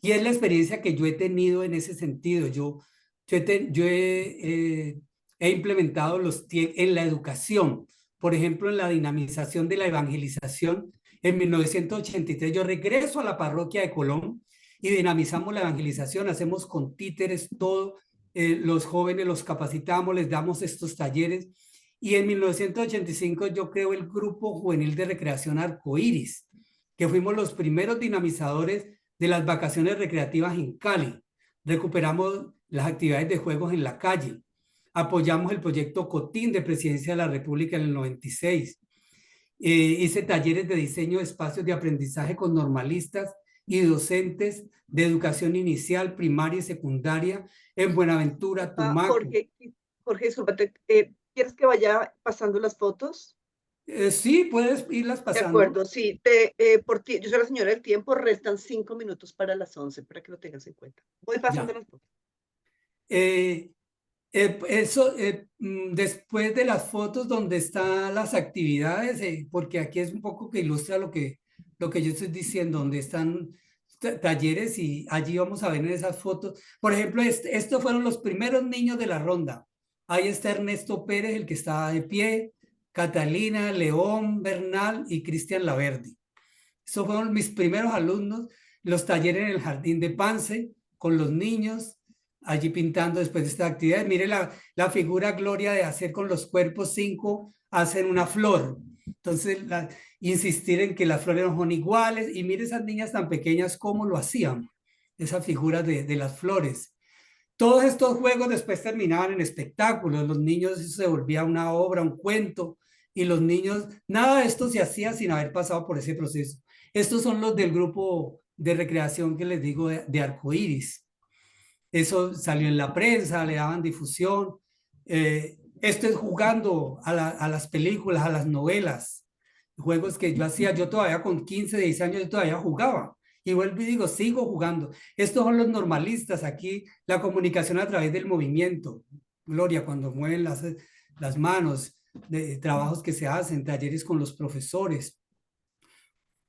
Y es la experiencia que yo he tenido en ese sentido. He implementado en la educación, por ejemplo, en la dinamización de la evangelización. En 1983 yo regreso a la parroquia de Colón y dinamizamos la evangelización, hacemos con títeres todo, los jóvenes los capacitamos, les damos estos talleres. Y en 1985 yo creo el Grupo Juvenil de Recreación Arcoíris, que fuimos los primeros dinamizadores de las vacaciones recreativas en Cali. Recuperamos las actividades de juegos en la calle. Apoyamos el proyecto COTIN de Presidencia de la República en el 96. Hice talleres de diseño de espacios de aprendizaje con normalistas y docentes de educación inicial, primaria y secundaria en Buenaventura, Tumaco. Jorge, discúlpate, ¿quieres que vaya pasando las fotos? Sí, puedes irlas pasando. De acuerdo, sí. Por ti, yo soy la señora del tiempo, restan 5 minutos para las 11, para que lo tengas en cuenta. Voy pasando las fotos. Después de las fotos donde están las actividades, porque aquí es un poco que ilustra lo que yo estoy diciendo, donde están talleres y allí vamos a ver en esas fotos. Por ejemplo, estos fueron los primeros niños de la ronda. Ahí está Ernesto Pérez, el que estaba de pie, Catalina, León, Bernal y Cristian Laverdi. Esos fueron mis primeros alumnos, los talleres en el Jardín de Pance, con los niños, allí pintando después de esta actividad. Mire la figura Gloria de hacer con los cuerpos 5, hacen una flor. Entonces, insistir en que las flores no son iguales. Y mire esas niñas tan pequeñas cómo lo hacían, esas figuras de las flores. Todos estos juegos después terminaban en espectáculos. Los niños, eso se volvía una obra, un cuento. Y los niños, nada de esto se hacía sin haber pasado por ese proceso. Estos son los del grupo de recreación que les digo de Arcoíris. Eso salió en la prensa, le daban difusión. Esto es jugando a las películas, a las novelas. Juegos que yo hacía, yo todavía con 15, 16 años, yo todavía jugaba. Y vuelvo y digo, sigo jugando. Estos son los normalistas, aquí la comunicación a través del movimiento. Gloria, cuando mueven las manos, de trabajos que se hacen, talleres con los profesores.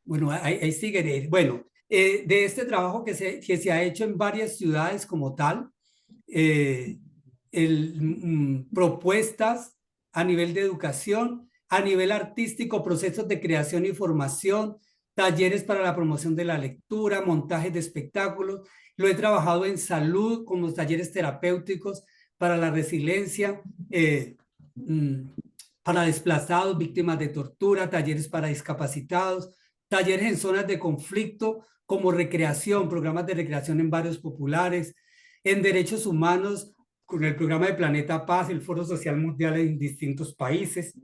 Bueno, ahí sigue. Bueno, de este trabajo que se ha hecho en varias ciudades como tal, propuestas a nivel de educación, a nivel artístico, procesos de creación y formación, talleres para la promoción de la lectura, montajes de espectáculos. Lo he trabajado en salud, con los talleres terapéuticos para la resiliencia, para desplazados, víctimas de tortura, talleres para discapacitados, talleres en zonas de conflicto como recreación, programas de recreación en barrios populares, en derechos humanos con el programa de Planeta Paz, el Foro Social Mundial en distintos países.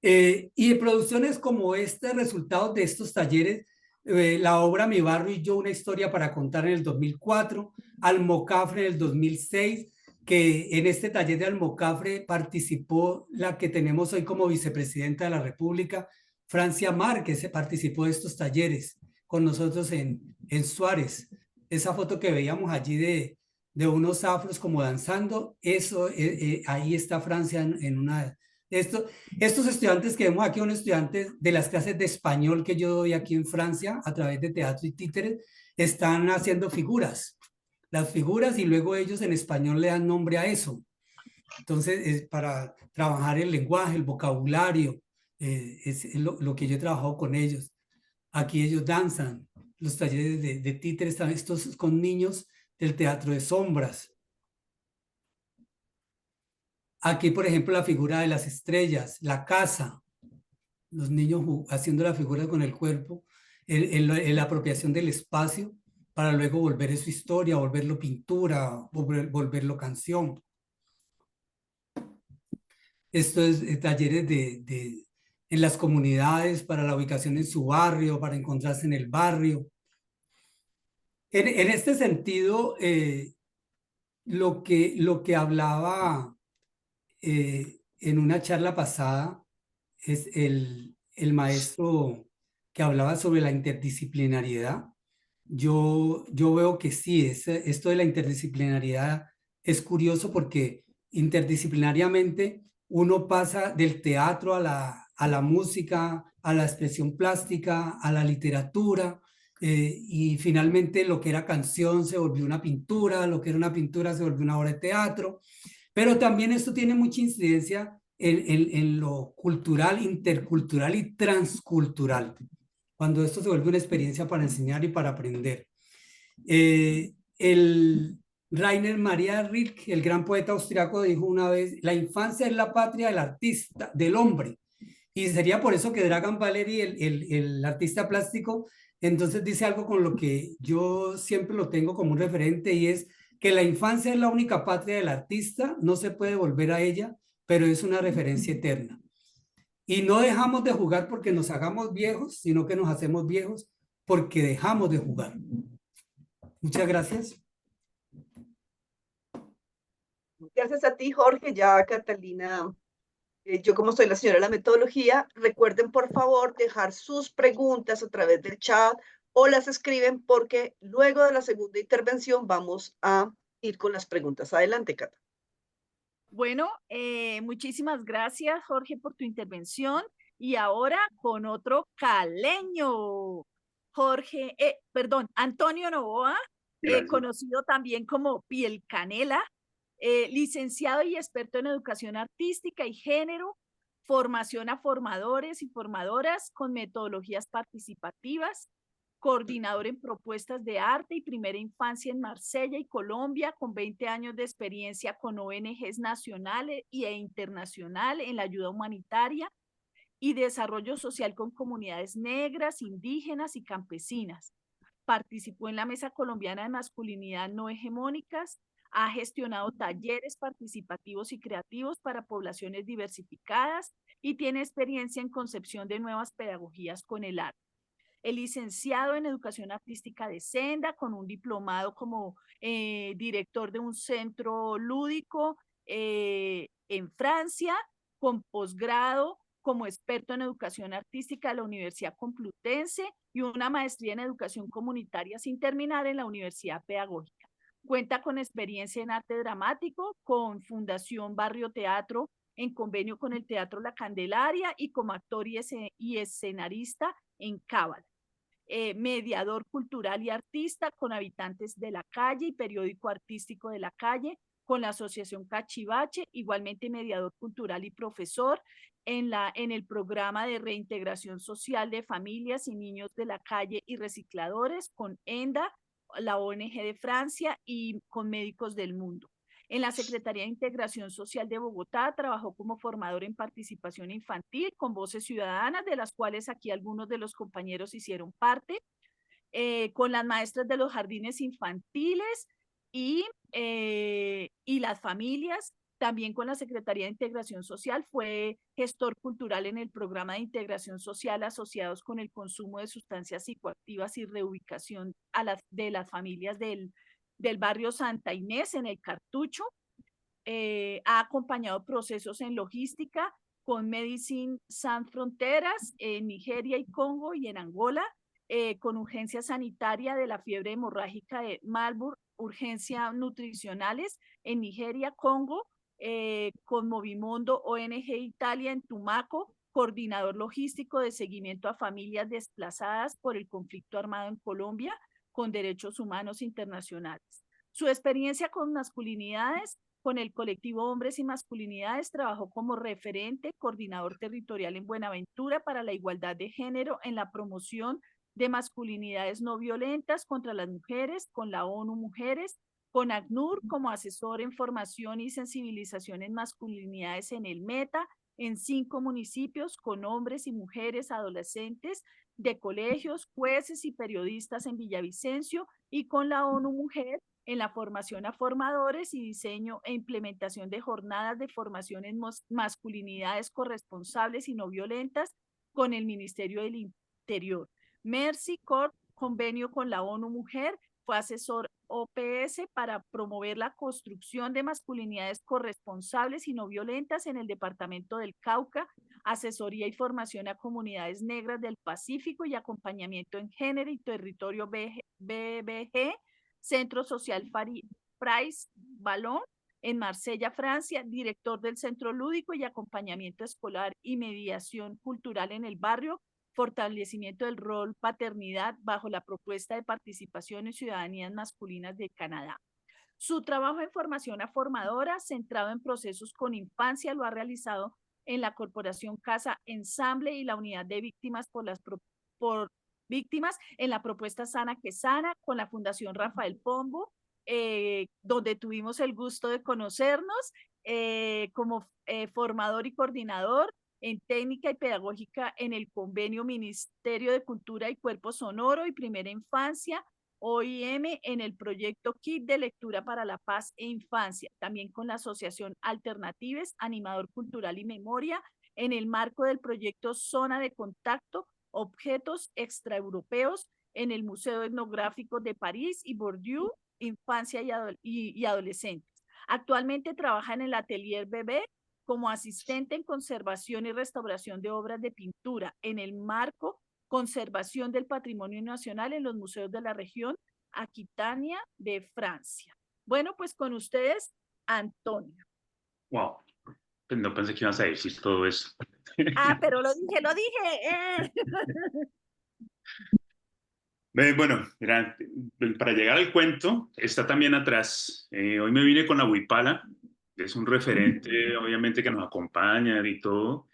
Y en producciones como este, resultados de estos talleres, la obra Mi Barrio y Yo, una historia para contar en el 2004, Almocafre en el 2006, que en este taller de Almocafre participó la que tenemos hoy como vicepresidenta de la República, Francia Márquez, participó de estos talleres con nosotros en Suárez. Esa foto que veíamos allí de unos afros como danzando, eso, ahí está Francia en una... Estos estudiantes que vemos aquí son estudiantes de las clases de español que yo doy aquí en Francia a través de teatro y títeres, están haciendo figuras, las figuras, y luego ellos en español le dan nombre a eso. Entonces, es para trabajar el lenguaje, el vocabulario, es lo que yo he trabajado con ellos. Aquí ellos danzan, los talleres de títeres, estos con niños del teatro de sombras. Aquí, por ejemplo, la figura de las estrellas, la casa, los niños haciendo la figura con el cuerpo, en la apropiación del espacio, para luego volver eso historia, volverlo pintura, volverlo canción. Esto es talleres en las comunidades, para la ubicación en su barrio, para encontrarse en el barrio. En este sentido, lo que hablaba en una charla pasada es el maestro que hablaba sobre la interdisciplinariedad. Yo veo que sí, esto de la interdisciplinariedad es curioso porque interdisciplinariamente uno pasa del teatro a la música, a la expresión plástica, a la literatura, y finalmente lo que era canción se volvió una pintura, lo que era una pintura se volvió una obra de teatro, pero también esto tiene mucha incidencia en lo cultural, intercultural y transcultural, cuando esto se vuelve una experiencia para enseñar y para aprender. El Rainer Maria Rilke, el gran poeta austriaco, dijo una vez: la infancia es la patria del artista, del hombre. Y sería por eso que Dragan Valery, el artista plástico, entonces dice algo con lo que yo siempre lo tengo como un referente, y es que la infancia es la única patria del artista, no se puede volver a ella, pero es una referencia eterna. Y no dejamos de jugar porque nos hagamos viejos, sino que nos hacemos viejos porque dejamos de jugar. Muchas gracias. Gracias a ti, Jorge. Ya Catalina, yo como soy la señora de la metodología, recuerden por favor dejar sus preguntas a través del chat o las escriben, porque luego de la segunda intervención vamos a ir con las preguntas. Adelante, Cata. Bueno, muchísimas gracias, Jorge, por tu intervención. Y ahora con otro caleño, Antonio Novoa, conocido también como Piel Canela, licenciado y experto en educación artística y género, formación a formadores y formadoras con metodologías participativas, coordinador en propuestas de arte y primera infancia en Marsella y Colombia, con 20 años de experiencia con ONGs nacionales e internacionales en la ayuda humanitaria y desarrollo social con comunidades negras, indígenas y campesinas. Participó en la Mesa Colombiana de Masculinidad No Hegemónicas, ha gestionado talleres participativos y creativos para poblaciones diversificadas y tiene experiencia en concepción de nuevas pedagogías con el arte. Es licenciado en Educación Artística de Senda, con un diplomado como director de un centro lúdico en Francia, con posgrado como experto en Educación Artística de la Universidad Complutense y una maestría en Educación Comunitaria sin terminar en la Universidad Pedagógica. Cuenta con experiencia en arte dramático, con Fundación Barrio Teatro, en convenio con el Teatro La Candelaria, y como actor y escenarista en Cábala. Mediador cultural y artista con Habitantes de la Calle y Periódico Artístico de la Calle, con la Asociación Cachivache, igualmente mediador cultural y profesor en el programa de reintegración social de familias y niños de la calle y recicladores con ENDA, la ONG de Francia, y con Médicos del Mundo. En la Secretaría de Integración Social de Bogotá trabajó como formador en participación infantil con Voces Ciudadanas, de las cuales aquí algunos de los compañeros hicieron parte, con las maestras de los jardines infantiles y las familias. También con la Secretaría de Integración Social fue gestor cultural en el programa de integración social asociados con el consumo de sustancias psicoactivas y reubicación de las familias del barrio Santa Inés en el Cartucho. Ha acompañado procesos en logística con Medicine Sans Fronteras en Nigeria y Congo y en Angola, con urgencia sanitaria de la fiebre hemorrágica de Marburg, urgencias nutricionales en Nigeria, Congo, con Movimondo ONG Italia en Tumaco, coordinador logístico de seguimiento a familias desplazadas por el conflicto armado en Colombia, con derechos humanos internacionales. Su experiencia con masculinidades, con el colectivo Hombres y Masculinidades, trabajó como referente, coordinador territorial en Buenaventura para la igualdad de género en la promoción de masculinidades no violentas contra las mujeres, con la ONU Mujeres, con ACNUR como asesor en formación y sensibilización en masculinidades en el Meta, en 5 municipios, con hombres y mujeres adolescentes de colegios, jueces y periodistas en Villavicencio, y con la ONU Mujer en la formación a formadores y diseño e implementación de jornadas de formación en masculinidades corresponsables y no violentas con el Ministerio del Interior. Mercy Corps, convenio con la ONU Mujer, fue asesor OPS para promover la construcción de masculinidades corresponsables y no violentas en el departamento del Cauca, asesoría y formación a comunidades negras del Pacífico y acompañamiento en género y territorio BBG, Centro Social Price Balón, en Marsella, Francia, director del Centro Lúdico y Acompañamiento Escolar y Mediación Cultural en el Barrio, fortalecimiento del rol paternidad bajo la propuesta de participación en ciudadanías masculinas de Canadá. Su trabajo en formación a formadora, centrado en procesos con infancia, lo ha realizado en la Corporación Casa Ensamble y la Unidad de Víctimas por Víctimas en la propuesta Sana que Sana con la Fundación Rafael Pombo, donde tuvimos el gusto de conocernos como formador y coordinador en técnica y pedagógica en el convenio Ministerio de Cultura y Cuerpo Sonoro y Primera Infancia, OIM, en el proyecto Kit de Lectura para la Paz e Infancia, también con la Asociación Alternatives, Animador Cultural y Memoria, en el marco del proyecto Zona de Contacto, Objetos Extraeuropeos, en el Museo Etnográfico de París y Bourdieu, Infancia y Adolescentes. Actualmente trabaja en el Atelier Bebé como asistente en conservación y restauración de obras de pintura en el marco Conservación del Patrimonio Nacional en los museos de la región Aquitania de Francia. Bueno, pues con ustedes, Antonio. Wow, no pensé que ibas a decir todo eso. Ah, pero lo dije. Bueno, mira, para llegar al cuento, está también atrás. Hoy me vine con la huipala, que es un referente, obviamente, que nos acompaña y todo.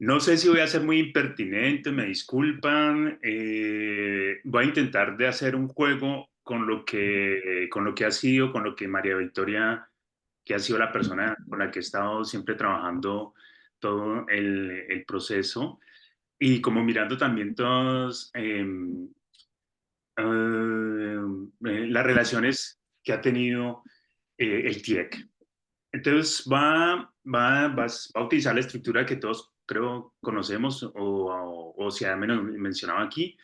No sé si voy a ser muy impertinente, me disculpan. Voy a intentar de hacer un juego con lo que ha sido, con lo que María Victoria, que ha sido la persona con la que he estado siempre trabajando todo el proceso, y como mirando también todos las relaciones que ha tenido el TIEC. Entonces vas a utilizar la estructura que todos creo conocemos o si al menos mencionaba aquí,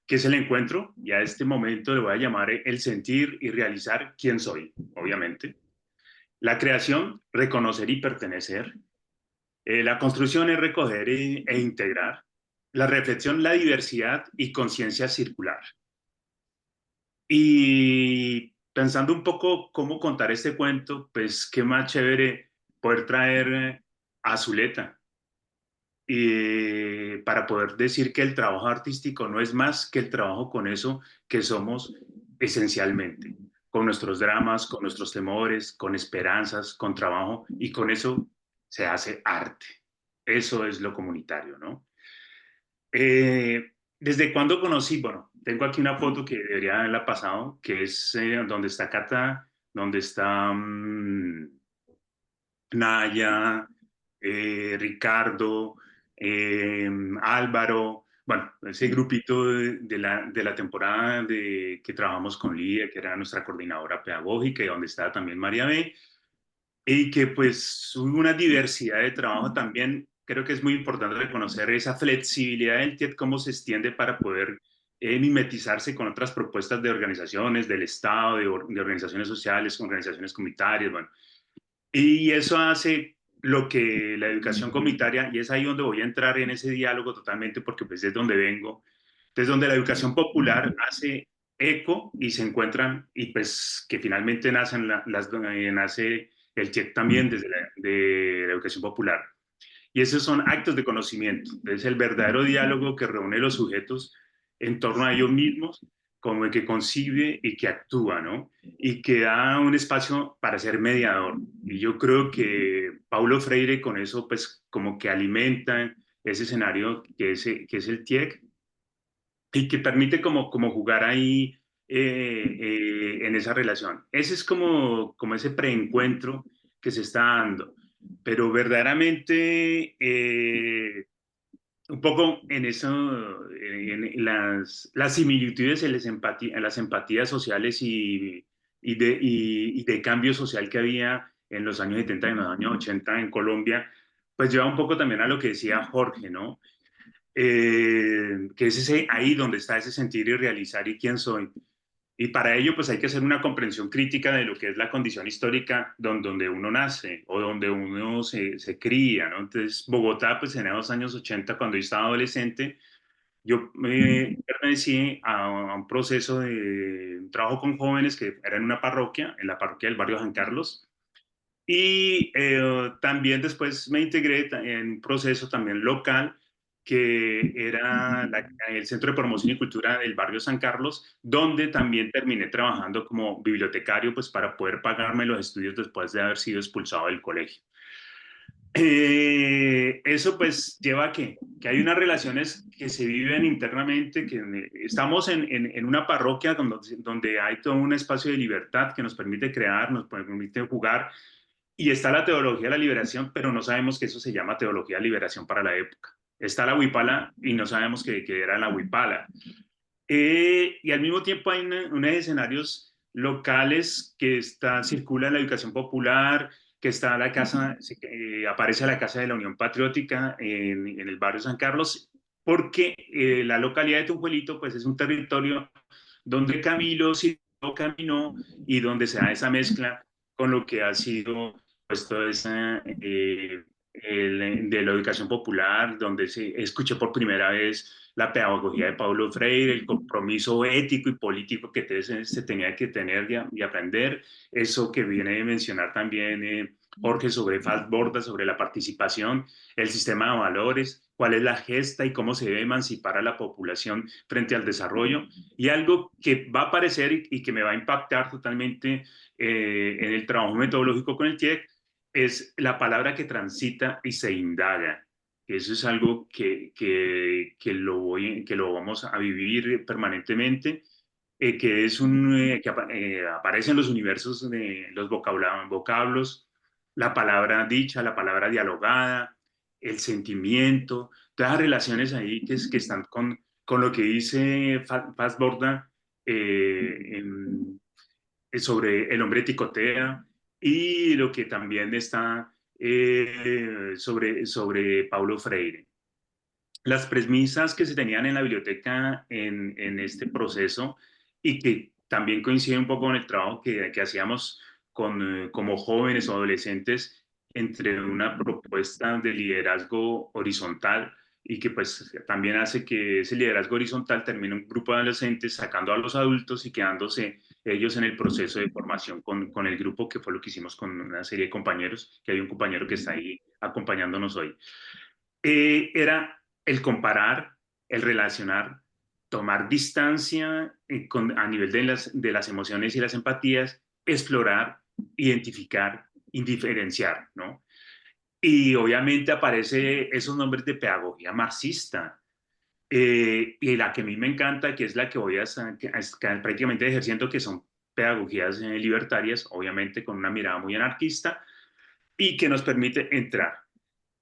que es el encuentro, y a este momento le voy a llamar el sentir y realizar quién soy, obviamente. La creación, reconocer y pertenecer. La construcción es recoger e integrar. La reflexión, la diversidad y conciencia circular. Y pensando un poco cómo contar este cuento, pues qué más chévere poder traer a Zuleta para poder decir que el trabajo artístico no es más que el trabajo con eso que somos esencialmente, con nuestros dramas, con nuestros temores, con esperanzas, con trabajo, y con eso se hace arte. Eso es lo comunitario, ¿no? ¿Desde cuándo conocí? Bueno, tengo aquí una foto que debería haberla pasado, que es donde está Cata, donde está Naya, Ricardo, Álvaro, bueno, ese grupito de la temporada que trabajamos con Lidia, que era nuestra coordinadora pedagógica, y donde estaba también María B, y que pues hubo una diversidad de trabajo también. Creo que es muy importante reconocer esa flexibilidad del TIET, cómo se extiende para poder mimetizarse con otras propuestas de organizaciones, del Estado, de organizaciones sociales, organizaciones comunitarias, bueno. Y eso hace lo que la educación comunitaria, y es ahí donde voy a entrar en ese diálogo totalmente, porque pues es donde vengo, es donde la educación popular hace eco y se encuentran, y pues que finalmente nace el TIEC también desde de la educación popular. Y esos son actos de conocimiento, es el verdadero diálogo que reúne los sujetos en torno a ellos mismos, como el que concibe y que actúa, ¿no? Y que da un espacio para ser mediador. Y yo creo que Paulo Freire con eso, pues, como que alimenta ese escenario que es el TIEC, y que permite como jugar ahí en esa relación. Ese es como ese preencuentro que se está dando. Pero verdaderamente un poco en eso, en las similitudes, en las empatías sociales y de cambio social que había en los años 70 y en los años 80 en Colombia, pues lleva un poco también a lo que decía Jorge, ¿no? Que es ahí donde está ese sentir y realizar y quién soy. Y para ello, pues hay que hacer una comprensión crítica de lo que es la condición histórica donde uno nace o donde uno se cría, ¿no? Entonces, Bogotá, pues en los años 80, cuando yo estaba adolescente, yo pertenecí a un proceso un trabajo con jóvenes que era en una parroquia, en la parroquia del barrio San Carlos. Y también después me integré en un proceso también local que era el Centro de Promoción y Cultura del barrio San Carlos, donde también terminé trabajando como bibliotecario, pues para poder pagarme los estudios después de haber sido expulsado del colegio. Eso pues lleva a que hay unas relaciones que se viven internamente, que estamos en una parroquia donde hay todo un espacio de libertad que nos permite crear, nos permite jugar, y está la teología de la liberación, pero no sabemos que eso se llama teología de liberación para la época. Está la huipala y no sabemos que era la huipala. Y al mismo tiempo hay unos escenarios locales que circula la educación popular, que está la casa, aparece la Casa de la Unión Patriótica en el barrio San Carlos, porque la localidad de Tunjuelito pues es un territorio donde Camilo sí caminó y donde se da esa mezcla con lo que ha sido pues toda esa de la educación popular, donde se escuché por primera vez la pedagogía de Paulo Freire, el compromiso ético y político que se tenía que tener y aprender, eso que viene de mencionar también Jorge sobre Fassborda, sobre la participación, el sistema de valores, cuál es la gesta y cómo se debe emancipar a la población frente al desarrollo, y algo que va a aparecer y que me va a impactar totalmente en el trabajo metodológico con el TIEC, es la palabra que transita y se indaga. Eso es algo que lo vamos a vivir permanentemente, que es que aparece en los universos de los vocablos, la palabra dicha, la palabra dialogada, el sentimiento, todas las relaciones ahí que están con lo que dice Fassborda sobre el hombre ticotea, y lo que también está sobre Paulo Freire. Las premisas que se tenían en la biblioteca en este proceso, y que también coincide un poco con el trabajo que hacíamos como jóvenes o adolescentes, entre una propuesta de liderazgo horizontal, y que pues también hace que ese liderazgo horizontal termine un grupo de adolescentes sacando a los adultos y quedándose ellos en el proceso de formación con el grupo, que fue lo que hicimos con una serie de compañeros, que hay un compañero que está ahí acompañándonos hoy. Era el comparar, el relacionar, tomar distancia a nivel de las emociones y las empatías, explorar, identificar, indiferenciar, ¿no? Y obviamente aparece esos nombres de pedagogía marxista, y la que a mí me encanta, que es la que voy a estar prácticamente ejerciendo, que son pedagogías libertarias, obviamente con una mirada muy anarquista, y que nos permite entrar.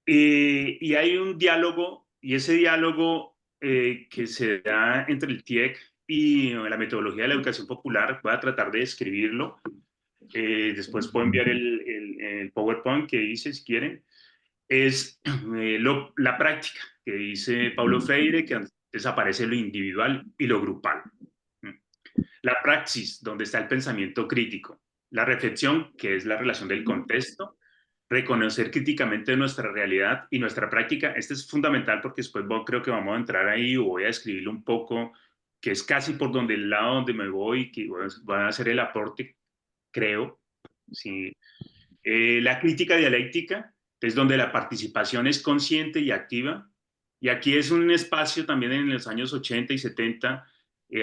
Y hay un diálogo, y ese diálogo que se da entre el TIEC y la metodología de la educación popular, voy a tratar de describirlo. Después puedo enviar el PowerPoint que hice si quieren. Es la práctica que dice Paulo Freire, que desaparece lo individual y lo grupal. La praxis, donde está el pensamiento crítico. La reflexión, que es la relación del contexto. Reconocer críticamente nuestra realidad y nuestra práctica. Este es fundamental porque después creo que vamos a entrar ahí, o voy a escribirlo un poco, que es casi por donde el lado donde me voy, que voy a hacer el aporte, creo. Sí. La crítica dialéctica es donde la participación es consciente y activa. Y aquí es un espacio también en los años 80 y 70,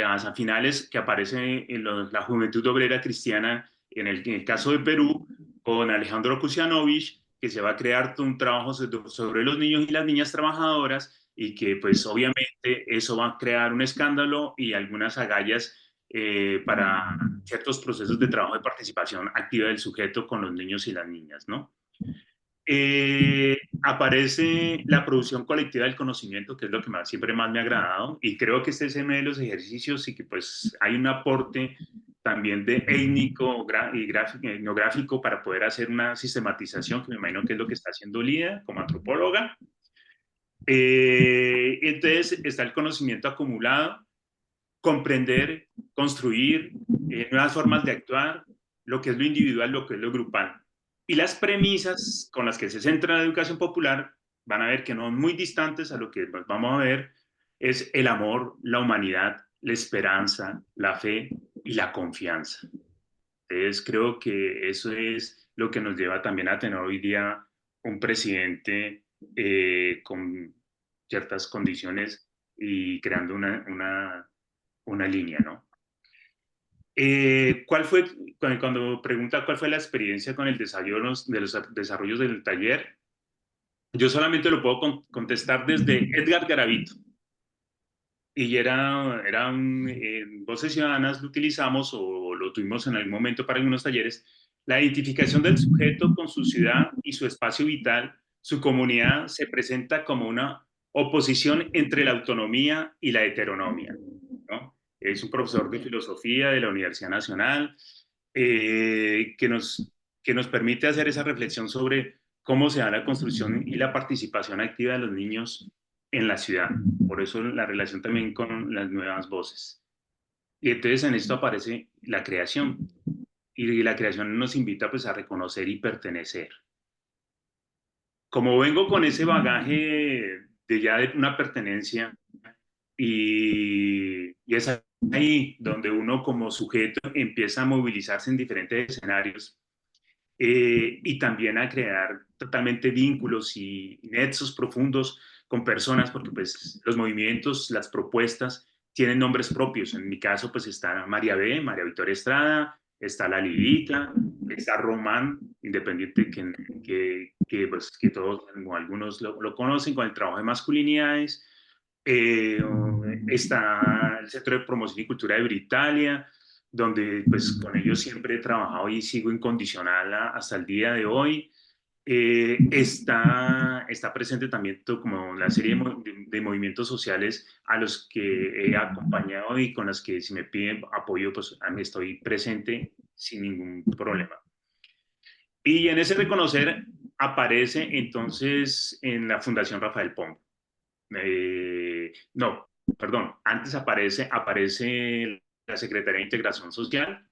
hasta finales, que aparece en la Juventud Obrera Cristiana, en el caso de Perú, con Alejandro Kusianovich, que se va a crear un trabajo sobre los niños y las niñas trabajadoras, y que pues obviamente eso va a crear un escándalo y algunas agallas para ciertos procesos de trabajo de participación activa del sujeto con los niños y las niñas, ¿no? Aparece la producción colectiva del conocimiento, que es lo que siempre más me ha agradado, y creo que este es uno de los ejercicios, y que pues hay un aporte también de étnico y etnográfico para poder hacer una sistematización, que me imagino que es lo que está haciendo Lía como antropóloga. Entonces está el conocimiento acumulado, comprender, construir nuevas formas de actuar, lo que es lo individual, lo que es lo grupal. Y las premisas con las que se centra la educación popular van a ver que no son muy distantes a lo que vamos a ver, es el amor, la humanidad, la esperanza, la fe, y la confianza. Entonces creo que eso es lo que nos lleva también a tener hoy día un presidente con ciertas condiciones y creando una línea, ¿no? ¿Cuál fue, cuando pregunta cuál fue la experiencia con el desarrollo de los desarrollos del taller? Yo solamente lo puedo contestar desde Edgar Garavito. Y Voces Ciudadanas lo utilizamos o lo tuvimos en algún momento para algunos talleres, la identificación del sujeto con su ciudad y su espacio vital, su comunidad, se presenta como una oposición entre la autonomía y la heteronomia, ¿no? Es un profesor de filosofía de la Universidad Nacional que nos permite hacer esa reflexión sobre cómo se da la construcción y la participación activa de los niños en la ciudad. Por eso la relación también con las nuevas voces. Y entonces en esto aparece la creación. Y la creación nos invita pues a reconocer y pertenecer. Como vengo con ese bagaje de ya de una pertenencia y es ahí donde uno como sujeto empieza a movilizarse en diferentes escenarios y también a crear totalmente vínculos y nexos profundos con personas, porque pues los movimientos, las propuestas tienen nombres propios. En mi caso pues está María B, María Victoria Estrada, está La Lidita, está Román, independiente pues, que todos o algunos lo conocen con el trabajo de masculinidades. Está el Centro de Promoción y Cultura de Britalia, donde pues con ellos siempre he trabajado y sigo incondicional hasta el día de hoy. Está presente también como la serie de movimientos sociales a los que he acompañado y con las que si me piden apoyo, pues estoy presente sin ningún problema. Y en ese reconocer aparece entonces en la Fundación Rafael Pombo. No, perdón, antes aparece la Secretaría de Integración Social.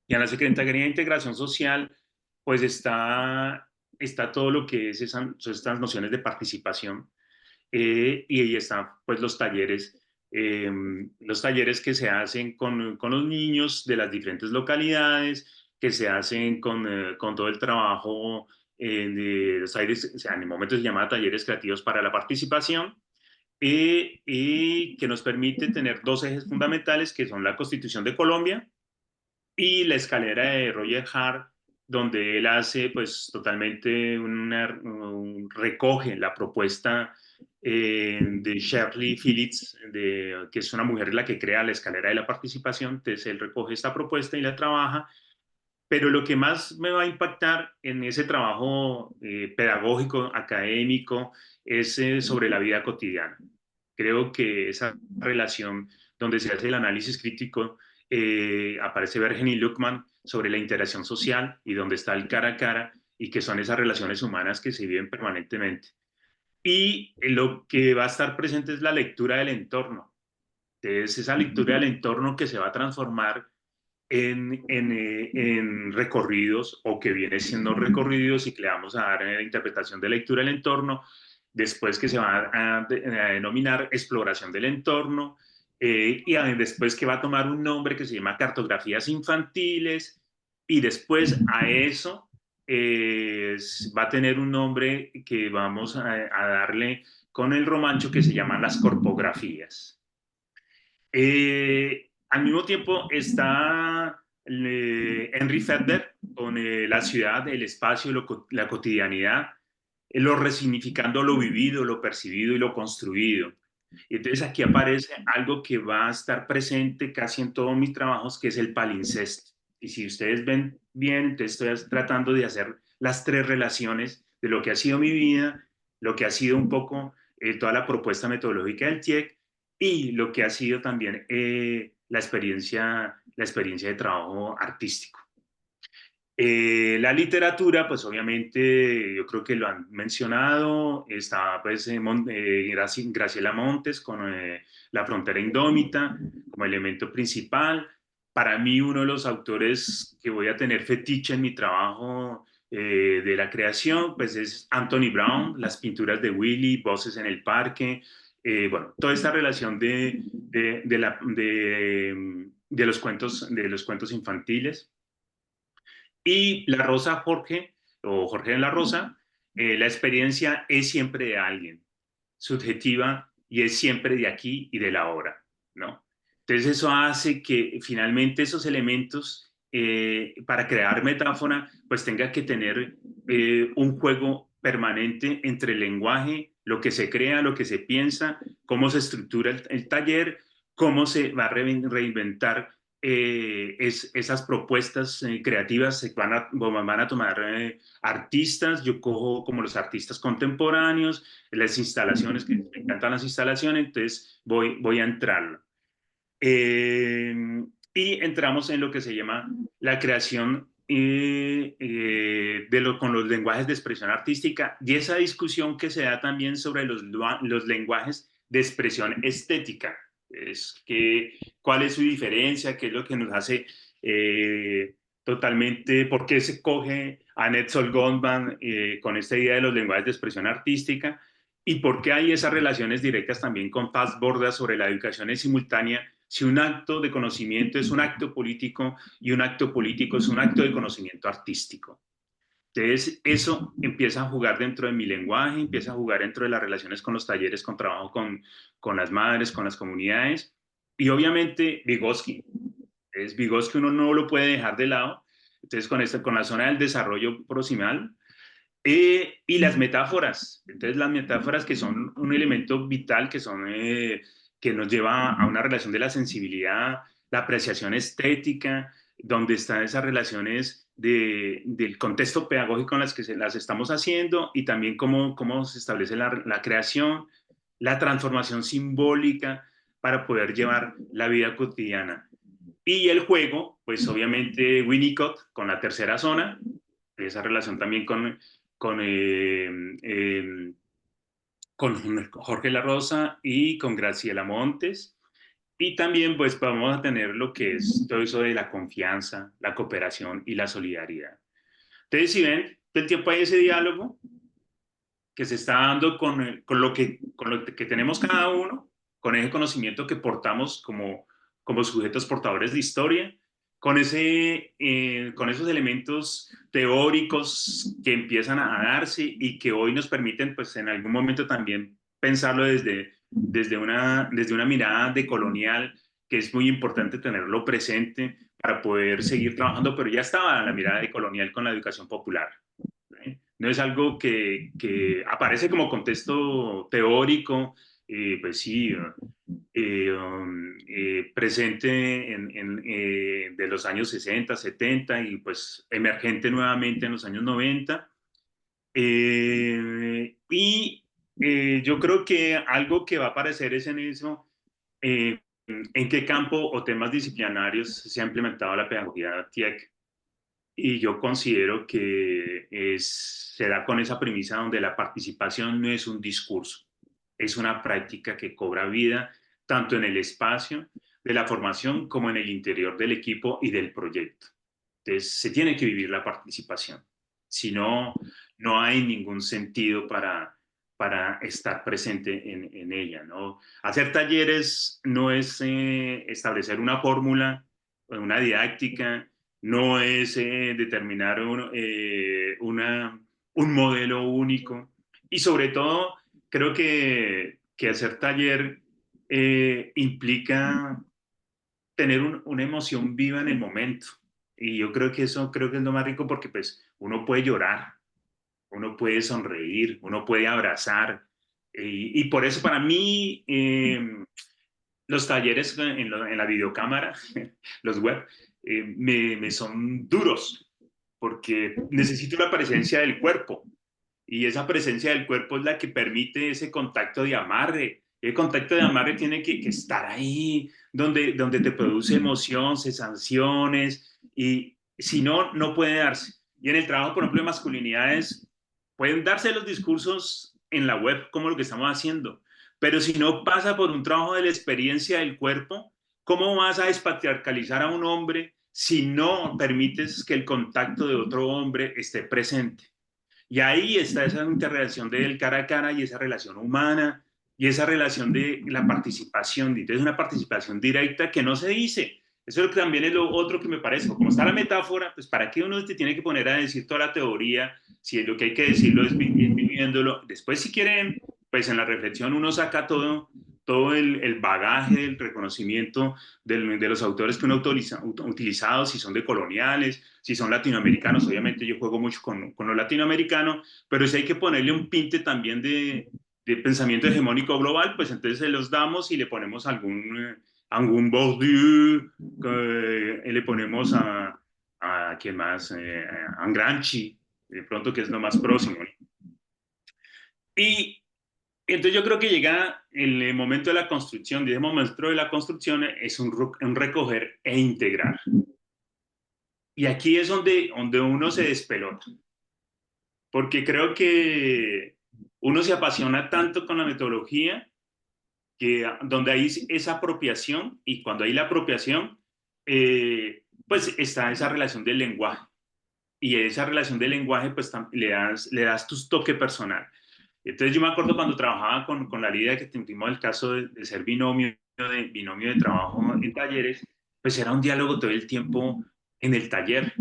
Y en la Secretaría de Integración Social, pues está todo lo que es estas nociones de participación y ahí están pues los talleres que se hacen con los niños de las diferentes localidades, que se hacen con todo el trabajo de los talleres, o sea, en el momento se llama talleres creativos para la participación, y que nos permite tener dos ejes fundamentales que son la Constitución de Colombia y la escalera de Roger Hart, donde él hace pues totalmente recoge la propuesta de Shirley Phillips, que es una mujer la que crea la escalera de la participación. Entonces él recoge esta propuesta y la trabaja, pero lo que más me va a impactar en ese trabajo pedagógico, académico, es sobre la vida cotidiana. Creo que esa relación donde se hace el análisis crítico, aparece Bergen Luckman sobre la interacción social y donde está el cara a cara y que son esas relaciones humanas que se viven permanentemente. Y lo que va a estar presente es la lectura del entorno. Es esa lectura del entorno que se va a transformar en recorridos o que viene siendo recorridos y que le vamos a dar interpretación de lectura del entorno, después que se va a denominar exploración del entorno y después que va a tomar un nombre que se llama cartografías infantiles y después a eso va a tener un nombre que vamos a darle con el romancho que se llaman las corpografías. Al mismo tiempo está Henry Fedder con la ciudad, el espacio, la cotidianidad, lo resignificando lo vivido, lo percibido y lo construido. Y entonces aquí aparece algo que va a estar presente casi en todos mis trabajos, que es el palincesto. Y si ustedes ven bien, entonces estoy tratando de hacer las tres relaciones de lo que ha sido mi vida, lo que ha sido un poco toda la propuesta metodológica del TIEC y lo que ha sido también la experiencia de trabajo artístico. La literatura, pues obviamente, yo creo que lo han mencionado, está pues Graciela Montes con La frontera indómita como elemento principal. Para mí, uno de los autores que voy a tener fetiche en mi trabajo de la creación, pues es Anthony Brown, las pinturas de Willy, Voces en el Parque, bueno, toda esta relación de de los cuentos infantiles. Y La Rosa Jorge, o Jorge de la Rosa, la experiencia es siempre de alguien, subjetiva, y es siempre de aquí y de la ahora, ¿no? Entonces eso hace que finalmente esos elementos, para crear metáfora, pues tenga que tener un juego permanente entre el lenguaje, lo que se crea, lo que se piensa, cómo se estructura el taller, cómo se va a reinventar esas propuestas creativas. Van a tomar artistas. Yo cojo como los artistas contemporáneos, las instalaciones, que me encantan las instalaciones, entonces voy a entrarlo. Y entramos en lo que se llama la creación con los lenguajes de expresión artística, y esa discusión que se da también sobre los lenguajes de expresión estética. ¿Cuál es su diferencia? ¿Qué es lo que nos hace totalmente? ¿Por qué se coge a Netzel Goldman con esta idea de los lenguajes de expresión artística? ¿Y por qué hay esas relaciones directas también con Paz Bordas sobre la educación en simultánea? Si un acto de conocimiento es un acto político y un acto político es un acto de conocimiento artístico. Entonces, eso empieza a jugar dentro de mi lenguaje, empieza a jugar dentro de las relaciones con los talleres, con trabajo con las madres, con las comunidades. Y obviamente Vygotsky. Vygotsky uno no lo puede dejar de lado. Entonces, con la zona del desarrollo proximal, y las metáforas. Entonces, las metáforas, que son un elemento vital, que nos lleva a una relación de la sensibilidad, la apreciación estética, donde están esas relaciones del contexto pedagógico en las que las estamos haciendo, y también cómo se establece la creación, la transformación simbólica para poder llevar la vida cotidiana. Y el juego, pues obviamente Winnicott con la tercera zona, esa relación también con Jorge La Rosa y con Graciela Montes. Y también pues vamos a tener lo que es todo eso de la confianza, la cooperación y la solidaridad. Entonces, si ven, todo el tiempo hay ese diálogo que se está dando con lo que tenemos cada uno, con ese conocimiento que portamos como sujetos portadores de historia, con esos elementos teóricos que empiezan a darse y que hoy nos permiten, pues en algún momento también pensarlo desde una mirada decolonial, que es muy importante tenerlo presente para poder seguir trabajando, pero ya estaba la mirada decolonial con la educación popular. No es algo que aparece como contexto teórico, pues sí, presente de los años 60, 70, y pues emergente nuevamente en los años 90. Yo creo que algo que va a aparecer es en eso, en qué campo o temas disciplinarios se ha implementado la pedagogía TIEC. Y yo considero que se da con esa premisa donde la participación no es un discurso, es una práctica que cobra vida tanto en el espacio de la formación como en el interior del equipo y del proyecto. Entonces, se tiene que vivir la participación. Si no, no hay ningún sentido para estar presente en ella, ¿no? Hacer talleres no es establecer una fórmula, una didáctica, no es determinar un modelo único. Y sobre todo, creo que hacer taller implica tener una emoción viva en el momento. Y yo creo que es lo más rico, porque pues uno puede llorar, uno puede sonreír, uno puede abrazar. Y por eso para mí los talleres en la videocámara, los web, me son duros, porque necesito la presencia del cuerpo. Y esa presencia del cuerpo es la que permite ese contacto de amarre. El contacto de amarre tiene que estar ahí, donde te produce emoción, sensaciones, y si no, no puede darse. Y en el trabajo, por ejemplo, de masculinidades, pueden darse los discursos en la web como lo que estamos haciendo, pero si no pasa por un trabajo de la experiencia del cuerpo, ¿cómo vas a despatriarcalizar a un hombre si no permites que el contacto de otro hombre esté presente? Y ahí está esa interrelación del cara a cara, y esa relación humana, y esa relación de la participación. Entonces, una participación directa que no se dice, Eso también es lo otro que me parece. Como está la metáfora, pues ¿para qué uno te tiene que poner a decir toda la teoría si lo que hay que decirlo es viviéndolo? Después, si quieren, pues en la reflexión uno saca todo el bagaje, el reconocimiento de los autores que uno ha utilizado, si son decoloniales, si son latinoamericanos. Obviamente yo juego mucho con lo latinoamericano, pero si hay que ponerle un pinte también de pensamiento hegemónico global, pues entonces se los damos y le ponemos algún Bourdieu, le ponemos a ¿quién más? A Gramsci, de pronto, que es lo más próximo. Y entonces yo creo que llega el momento de la construcción, y ese momento de la construcción es un recoger e integrar. Y aquí es donde uno se despelota, porque creo que uno se apasiona tanto con la metodología que donde hay esa apropiación, y cuando hay la apropiación, pues está esa relación del lenguaje. Y esa relación del lenguaje, pues le das tu toque personal. Entonces yo me acuerdo cuando trabajaba con la Lidia, que tuvimos el caso de ser binomio de trabajo en talleres, pues era un diálogo todo el tiempo en el taller.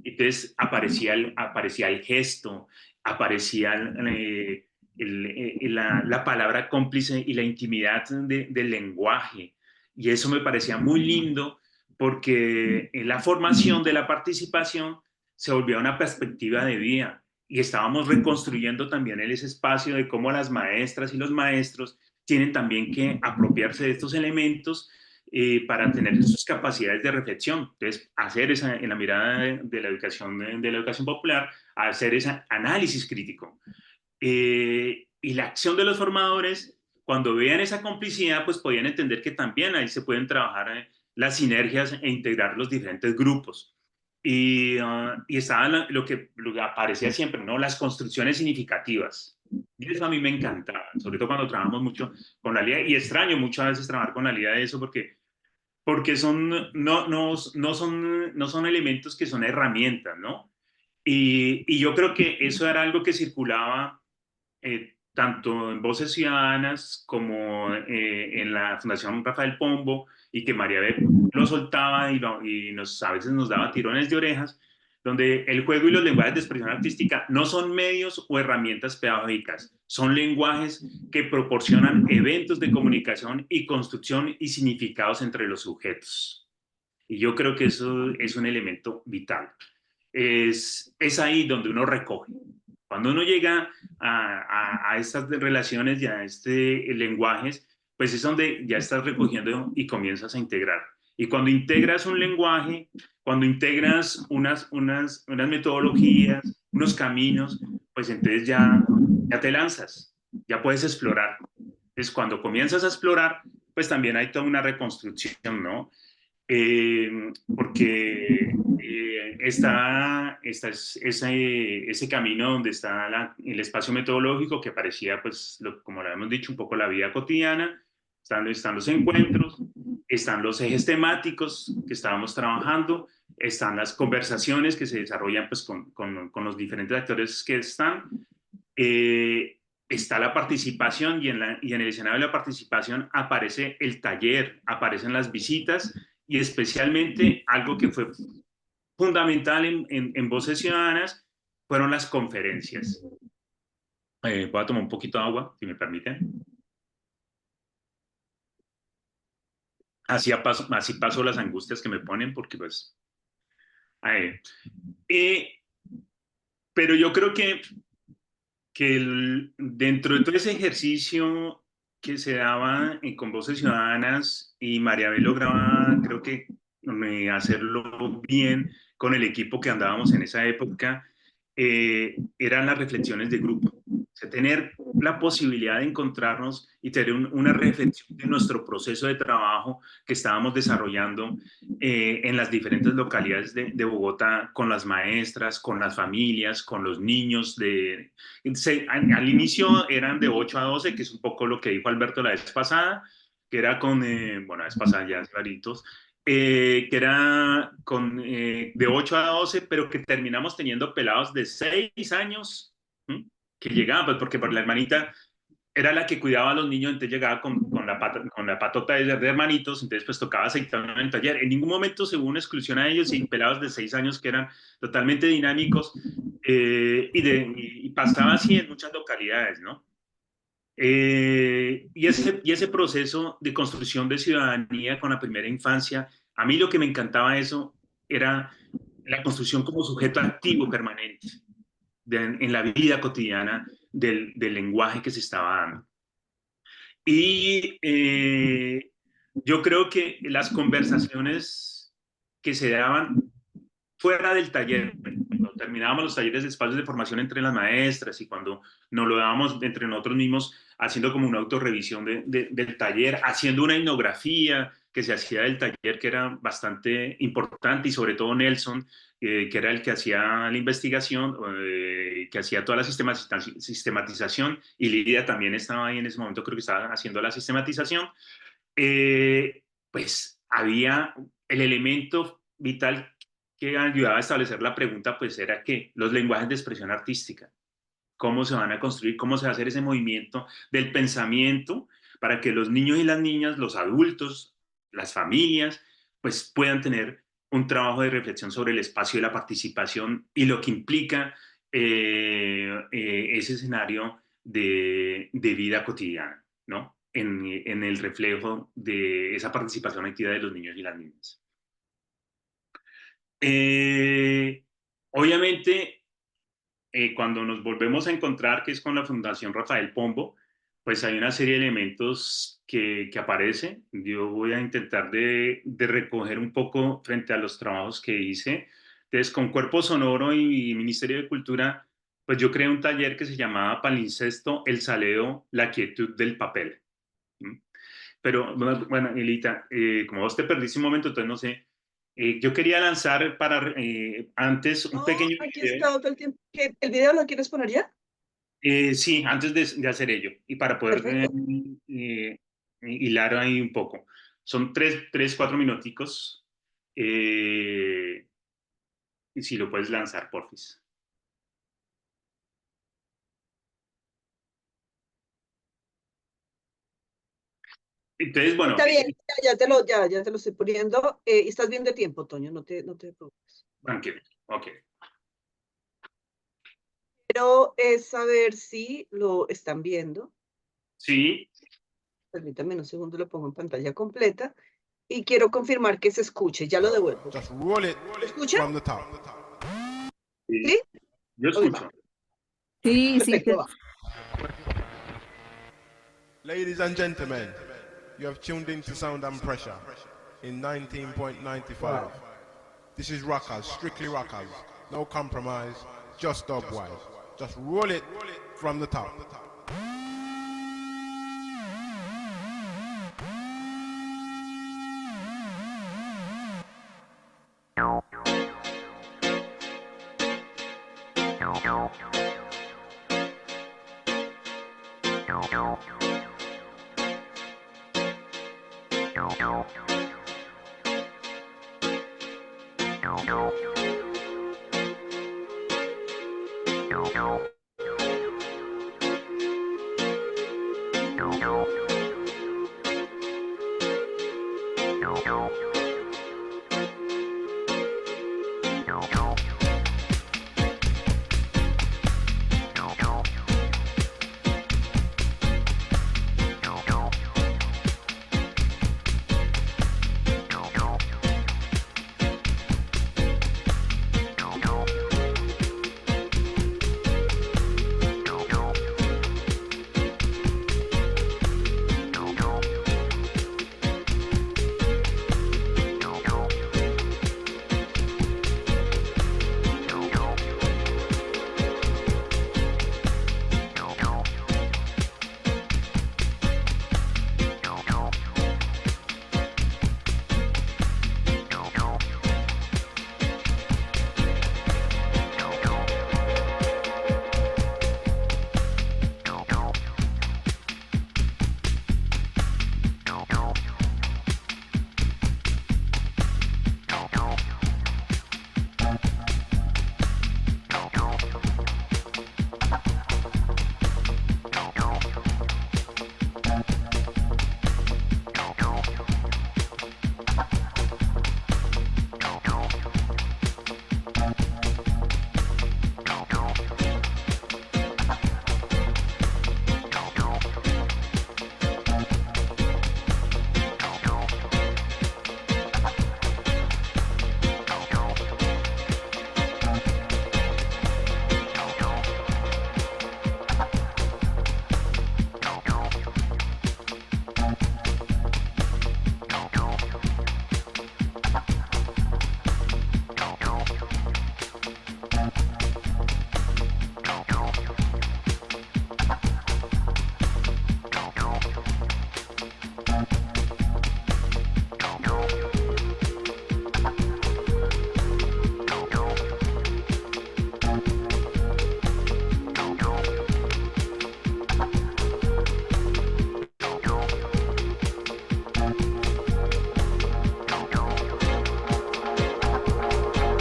Entonces aparecía el gesto, aparecía la palabra cómplice y la intimidad del lenguaje. Y eso me parecía muy lindo porque en la formación de la participación se volvía una perspectiva de vida y estábamos reconstruyendo también ese espacio de cómo las maestras y los maestros tienen también que apropiarse de estos elementos para tener sus capacidades de reflexión. Entonces, hacer esa, en la mirada de la educación popular, hacer ese análisis crítico. Y la acción de los formadores, cuando vean esa complicidad, pues podían entender que también ahí se pueden trabajar las sinergias e integrar los diferentes grupos. Y estaba lo que aparecía siempre, ¿no? Las construcciones significativas. Y eso a mí me encantaba, sobre todo cuando trabajamos mucho con la LIA, y extraño muchas veces trabajar con la LIA de eso porque no son elementos que son herramientas, ¿no? Y yo creo que eso era algo que circulaba tanto en Voces Ciudadanas como en la Fundación Rafael Pombo, y que María B lo soltaba y a veces nos daba tirones de orejas, donde el juego y los lenguajes de expresión artística no son medios o herramientas pedagógicas, son lenguajes que proporcionan eventos de comunicación y construcción y significados entre los sujetos. Y yo creo que eso es un elemento vital. Es ahí donde uno recoge. Cuando uno llega a estas relaciones y a lenguajes, pues es donde ya estás recogiendo y comienzas a integrar. Y cuando integras un lenguaje, cuando integras unas metodologías, unos caminos, pues entonces ya te lanzas, ya puedes explorar. Entonces cuando comienzas a explorar, pues también hay toda una reconstrucción, ¿no? Porque está ese camino donde está el espacio metodológico que parecía, pues, como lo hemos dicho, un poco la vida cotidiana, están los encuentros, están los ejes temáticos que estábamos trabajando, están las conversaciones que se desarrollan pues, con los diferentes actores que están, está la participación y en el escenario de la participación aparece el taller, aparecen las visitas y especialmente algo que fue fundamental en Voces Ciudadanas fueron las conferencias. Voy a tomar un poquito de agua, si me permiten. Así paso las angustias que me ponen, porque pues... pero yo creo que dentro de todo ese ejercicio que se daba con Voces Ciudadanas, y María B lograba, creo que, hacerlo bien con el equipo que andábamos en esa época, eran las reflexiones de grupo. O sea, tener la posibilidad de encontrarnos y tener una reflexión de nuestro proceso de trabajo que estábamos desarrollando en las diferentes localidades de Bogotá, con las maestras, con las familias, con los niños. Al inicio eran de 8 a 12, que es un poco lo que dijo Alberto la vez pasada, que era bueno, la vez pasada ya hace varitos, que era de 8 a 12, pero que terminamos teniendo pelados de 6 años, ¿sí? Que llegaban, pues porque por la hermanita era la que cuidaba a los niños, entonces llegaba con la patota de hermanitos, entonces pues tocaba aceitarlo en el taller. En ningún momento se hubo una exclusión a ellos, y pelados de 6 años que eran totalmente dinámicos, y pasaba así en muchas localidades, ¿no? Y ese proceso de construcción de ciudadanía con la primera infancia, a mí lo que me encantaba eso era la construcción como sujeto activo permanente en la vida cotidiana del lenguaje que se estaba dando. Y yo creo que las conversaciones que se daban fuera del taller, cuando terminábamos los talleres de espacios de formación entre las maestras, y cuando nos lo dábamos entre nosotros mismos, haciendo como una autorrevisión del taller, haciendo una etnografía que se hacía del taller, que era bastante importante, y sobre todo Nelson, que era el que hacía la investigación, que hacía toda la sistematización, y Lidia también estaba ahí en ese momento, creo que estaba haciendo la sistematización. Pues había el elemento vital que ayudaba a establecer la pregunta, pues era que los lenguajes de expresión artística, cómo se van a construir, cómo se va a hacer ese movimiento del pensamiento para que los niños y las niñas, los adultos, las familias, pues puedan tener un trabajo de reflexión sobre el espacio de la participación y lo que implica ese escenario de vida cotidiana, ¿no? En el reflejo de esa participación activa de los niños y las niñas. Obviamente, cuando nos volvemos a encontrar, que es con la Fundación Rafael Pombo, pues hay una serie de elementos que aparecen. Yo voy a intentar de recoger un poco frente a los trabajos que hice. Entonces, con Cuerpo Sonoro y Ministerio de Cultura, pues yo creé un taller que se llamaba Palincesto, el saleo, la quietud del papel. Pero, bueno, Elita, como vos te perdiste un momento, entonces no sé. Yo quería lanzar antes un pequeño aquí video. está todo el tiempo. ¿El video lo quieres poner ya? Sí, antes de hacer ello, y para poder hilar ahí un poco. Son 4 minuticos. Y si lo puedes lanzar, porfis. Entonces, bueno. Está bien, ya te lo estoy poniendo. Estás bien de tiempo, Toño, no te preocupes. Tranquilo, ok. Pero es saber si lo están viendo. Sí. Permítame un segundo, lo pongo en pantalla completa. Y quiero confirmar que se escuche. Ya lo devuelvo. ¿Se escucha? ¿Sí? Yo escucho. Sí, perfecto, sí. Ladies and gentlemen, you have tuned into Sound and Pressure in 19.95. This is Rockers, strictly Rockers. No compromise, just dubwise. Just roll it from the top.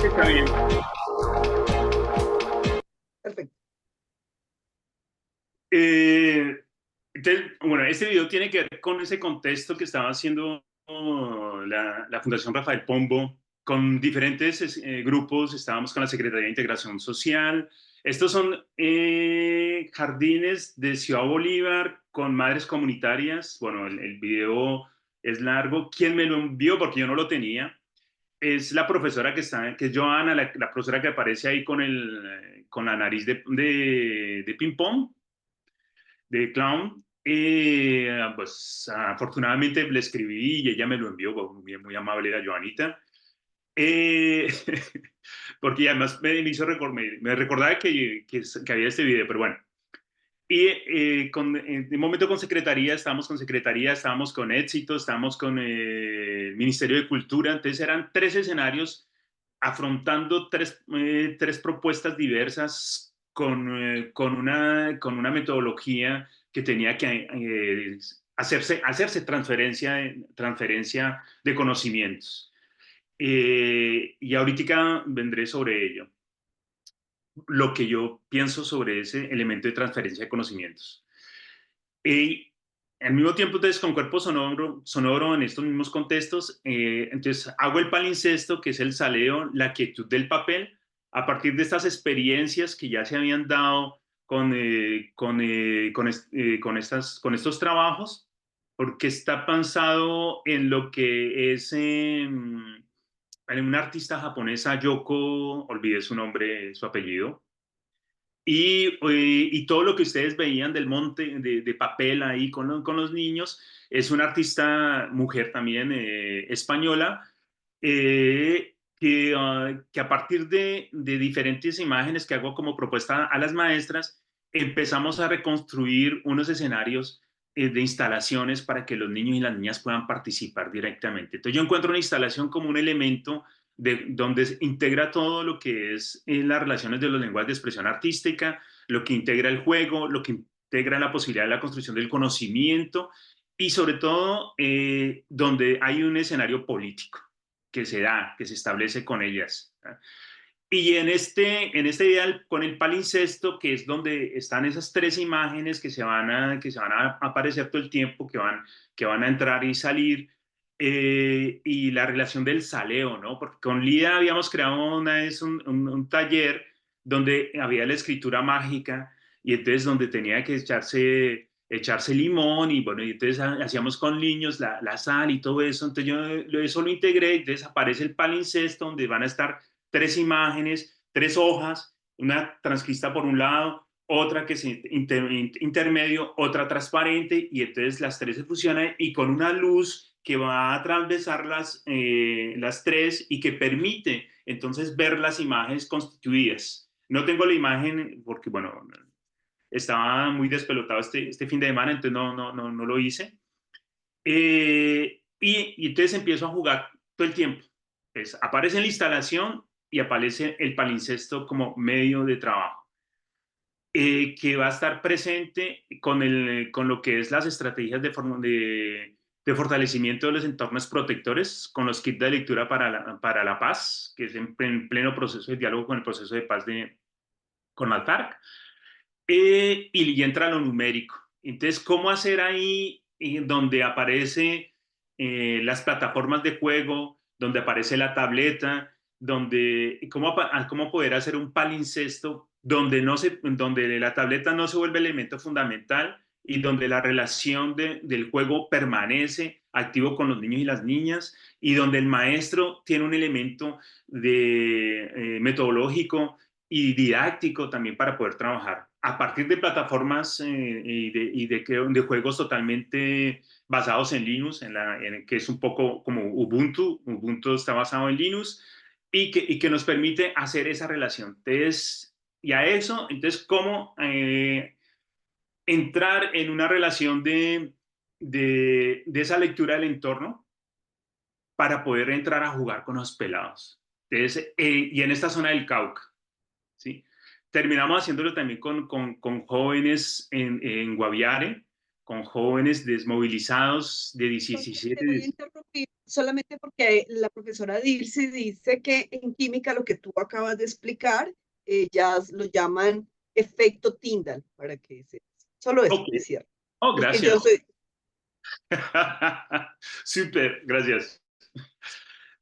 Está bien. Perfecto. Entonces, bueno, este video tiene que ver con ese contexto que estaba haciendo la Fundación Rafael Pombo con diferentes grupos. Estábamos con la Secretaría de Integración Social. Estos son jardines de Ciudad Bolívar con madres comunitarias. Bueno, el video es largo. ¿Quién me lo envió? Porque yo no lo tenía. Es la profesora que está, que es Joana, la profesora que aparece ahí con la nariz de ping-pong, de clown. Pues afortunadamente le escribí y ella me lo envió, muy, muy amable la Joanita. Eh, porque además me hizo me recordaba que había este video, pero bueno. Y en un momento con Secretaría, estábamos con Éxito, estábamos con el Ministerio de Cultura, entonces eran 3 escenarios afrontando tres propuestas diversas con una metodología que tenía que hacerse transferencia de conocimientos. Y ahorita vendré sobre ello, lo que yo pienso sobre ese elemento de transferencia de conocimientos. Y al mismo tiempo, entonces, con cuerpo sonoro en estos mismos contextos, entonces hago el palincesto, que es el saleo, la quietud del papel, a partir de estas experiencias que ya se habían dado con estos trabajos, porque está pensado en lo que es una artista japonesa, Yoko, olvidé su nombre, su apellido, y todo lo que ustedes veían del monte de papel ahí con los niños, es una artista mujer también española, que a partir de diferentes imágenes que hago como propuesta a las maestras, empezamos a reconstruir unos escenarios de instalaciones para que los niños y las niñas puedan participar directamente. Entonces yo encuentro una instalación como un elemento donde se integra todo lo que es las relaciones de los lenguajes de expresión artística, lo que integra el juego, lo que integra la posibilidad de la construcción del conocimiento y sobre todo donde hay un escenario político que se establece con ellas. Y en este ideal, con el palincesto, que es donde están esas 3 imágenes que se van a aparecer todo el tiempo, que van a entrar y salir, y la relación del saleo, ¿no? Porque con Lida habíamos creado una vez un taller donde había la escritura mágica y entonces donde tenía que echarse limón y bueno, y entonces hacíamos con niños la sal y todo eso, entonces yo eso lo integré, entonces aparece el palincesto donde van a estar 3 imágenes, 3 hojas, una transcrista por un lado, otra que es intermedio, otra transparente, y entonces las 3 se fusionan y con una luz que va a atravesar las 3 y que permite entonces ver las imágenes constituidas. No tengo la imagen porque, bueno, estaba muy despelotado este fin de semana, entonces no lo hice. Y entonces empiezo a jugar todo el tiempo. Pues aparece en la instalación y aparece el palincesto como medio de trabajo, que va a estar presente con lo que es las estrategias de fortalecimiento de los entornos protectores, con los kits de lectura para la paz, que es en pleno proceso de diálogo con el proceso de paz con la FARC, y entra lo numérico. Entonces, ¿cómo hacer ahí donde aparece las plataformas de juego, donde aparece la tableta, cómo poder hacer un palincesto donde la tableta no se vuelve elemento fundamental y donde la relación del juego permanece activo con los niños y las niñas y donde el maestro tiene un elemento metodológico y didáctico también para poder trabajar a partir de plataformas de juegos totalmente basados en Linux, que es un poco como Ubuntu. Ubuntu está basado en Linux y que nos permite hacer esa relación. Entonces, y a eso, entonces, ¿cómo entrar en una relación de esa lectura del entorno para poder entrar a jugar con los pelados? Entonces, y en esta zona del Cauca, ¿sí? Terminamos haciéndolo también con jóvenes en Guaviare, con jóvenes desmovilizados de Te 17, voy a interrumpir solamente porque la profesora Dilcy dice que en química lo que tú acabas de explicar, ya lo llaman efecto Tyndall, para que se... Solo eso, Ok. es cierto. Oh, Es que gracias. yo soy... Súper, gracias.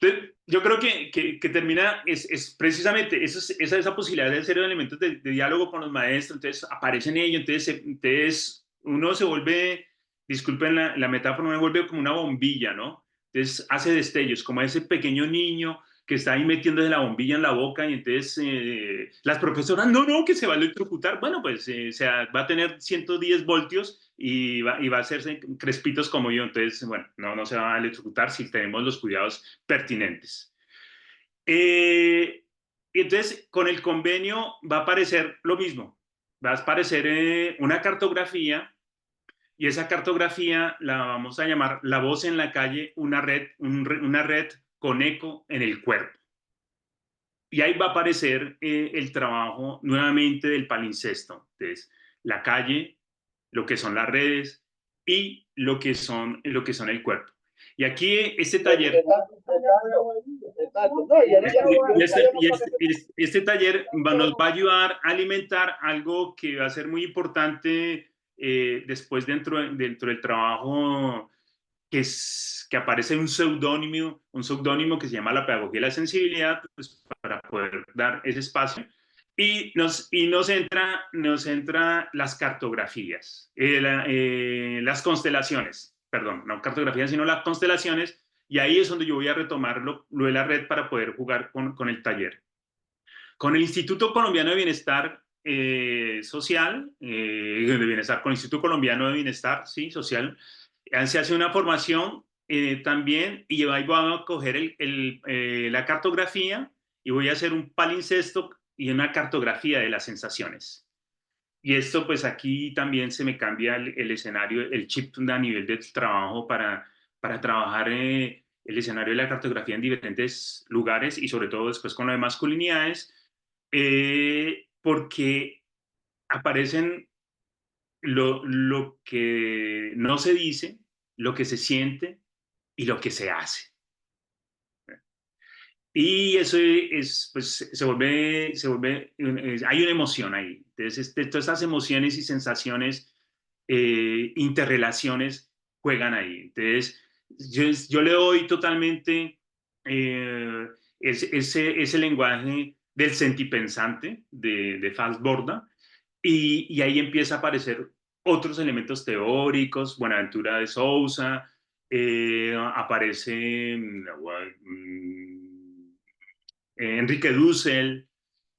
Entonces, yo creo que termina, es precisamente esa posibilidad de hacer elementos de diálogo con los maestros, entonces aparecen ellos, entonces uno se vuelve, disculpen la metáfora, uno se vuelve como una bombilla, ¿no? Entonces hace destellos, como ese pequeño niño que está ahí metiéndose la bombilla en la boca y entonces las profesoras, no, que se va a electrocutar. Bueno, pues o sea, va a tener 110 voltios y va a hacerse crespitos como yo. Entonces, bueno, no se va a electrocutar si tenemos los cuidados pertinentes. Y entonces, con el convenio va a aparecer lo mismo. Va a aparecer una cartografía y esa cartografía la vamos a llamar La Voz en la Calle, una red con eco en el cuerpo. Y ahí va a aparecer el trabajo nuevamente del palincesto. Entonces, la calle, lo que son las redes y lo que son el cuerpo. Y aquí este taller, este taller nos va a ayudar a alimentar algo que va a ser muy importante después dentro del trabajo que aparece un seudónimo que se llama la pedagogía de la sensibilidad, pues, para poder dar ese espacio. Y nos entra las cartografías, las constelaciones, perdón, no cartografías, sino las constelaciones, y ahí es donde yo voy a retomar lo de la red para poder jugar con el taller. Con el Instituto Colombiano de Bienestar Social, de Bienestar, con el Instituto Colombiano de Bienestar, sí, social, se hace una formación también y ahí voy a coger la cartografía y voy a hacer un palincesto y una cartografía de las sensaciones. Y esto, pues aquí también se me cambia el escenario, el chip a nivel del trabajo para trabajar el escenario de la cartografía en diferentes lugares y sobre todo después con lo de masculinidades, porque aparecen lo que no se dice, lo que se siente y lo que se hace. Y eso pues hay una emoción ahí. Entonces, todas esas emociones y sensaciones, interrelaciones, juegan ahí. Entonces, yo le doy totalmente ese lenguaje del sentipensante de Falsborda, y ahí empieza a aparecer otros elementos teóricos, Buenaventura de Sousa, aparece Enrique Dussel,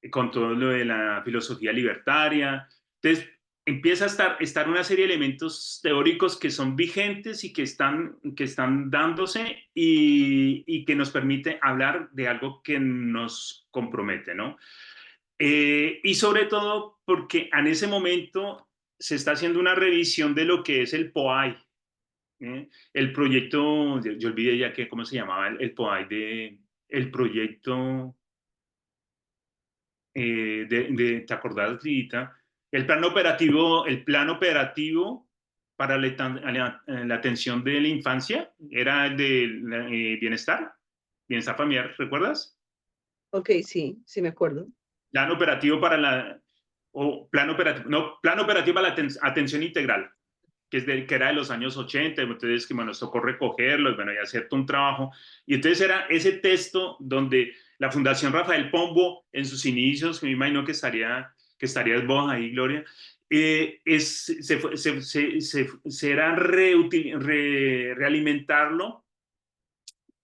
con todo lo de la filosofía libertaria. Entonces, empieza a estar una serie de elementos teóricos que son vigentes y que están dándose y que nos permite hablar de algo que nos compromete, ¿no? Y sobre todo porque en ese momento se está haciendo una revisión de lo que es el POAI, el proyecto, yo olvidé ya cómo se llamaba el POAI, el proyecto ¿te acordás, Lidita? El plan operativo para la atención de la infancia era el de bienestar familiar, ¿recuerdas? Ok, sí, sí me acuerdo. Plan operativo plan operativo para la atención integral, que era de los años 80, entonces que nos tocó recogerlo y hacer todo un trabajo. Y entonces era ese texto donde la Fundación Rafael Pombo, en sus inicios, que me imagino que estarías vos ahí, Gloria, era realimentarlo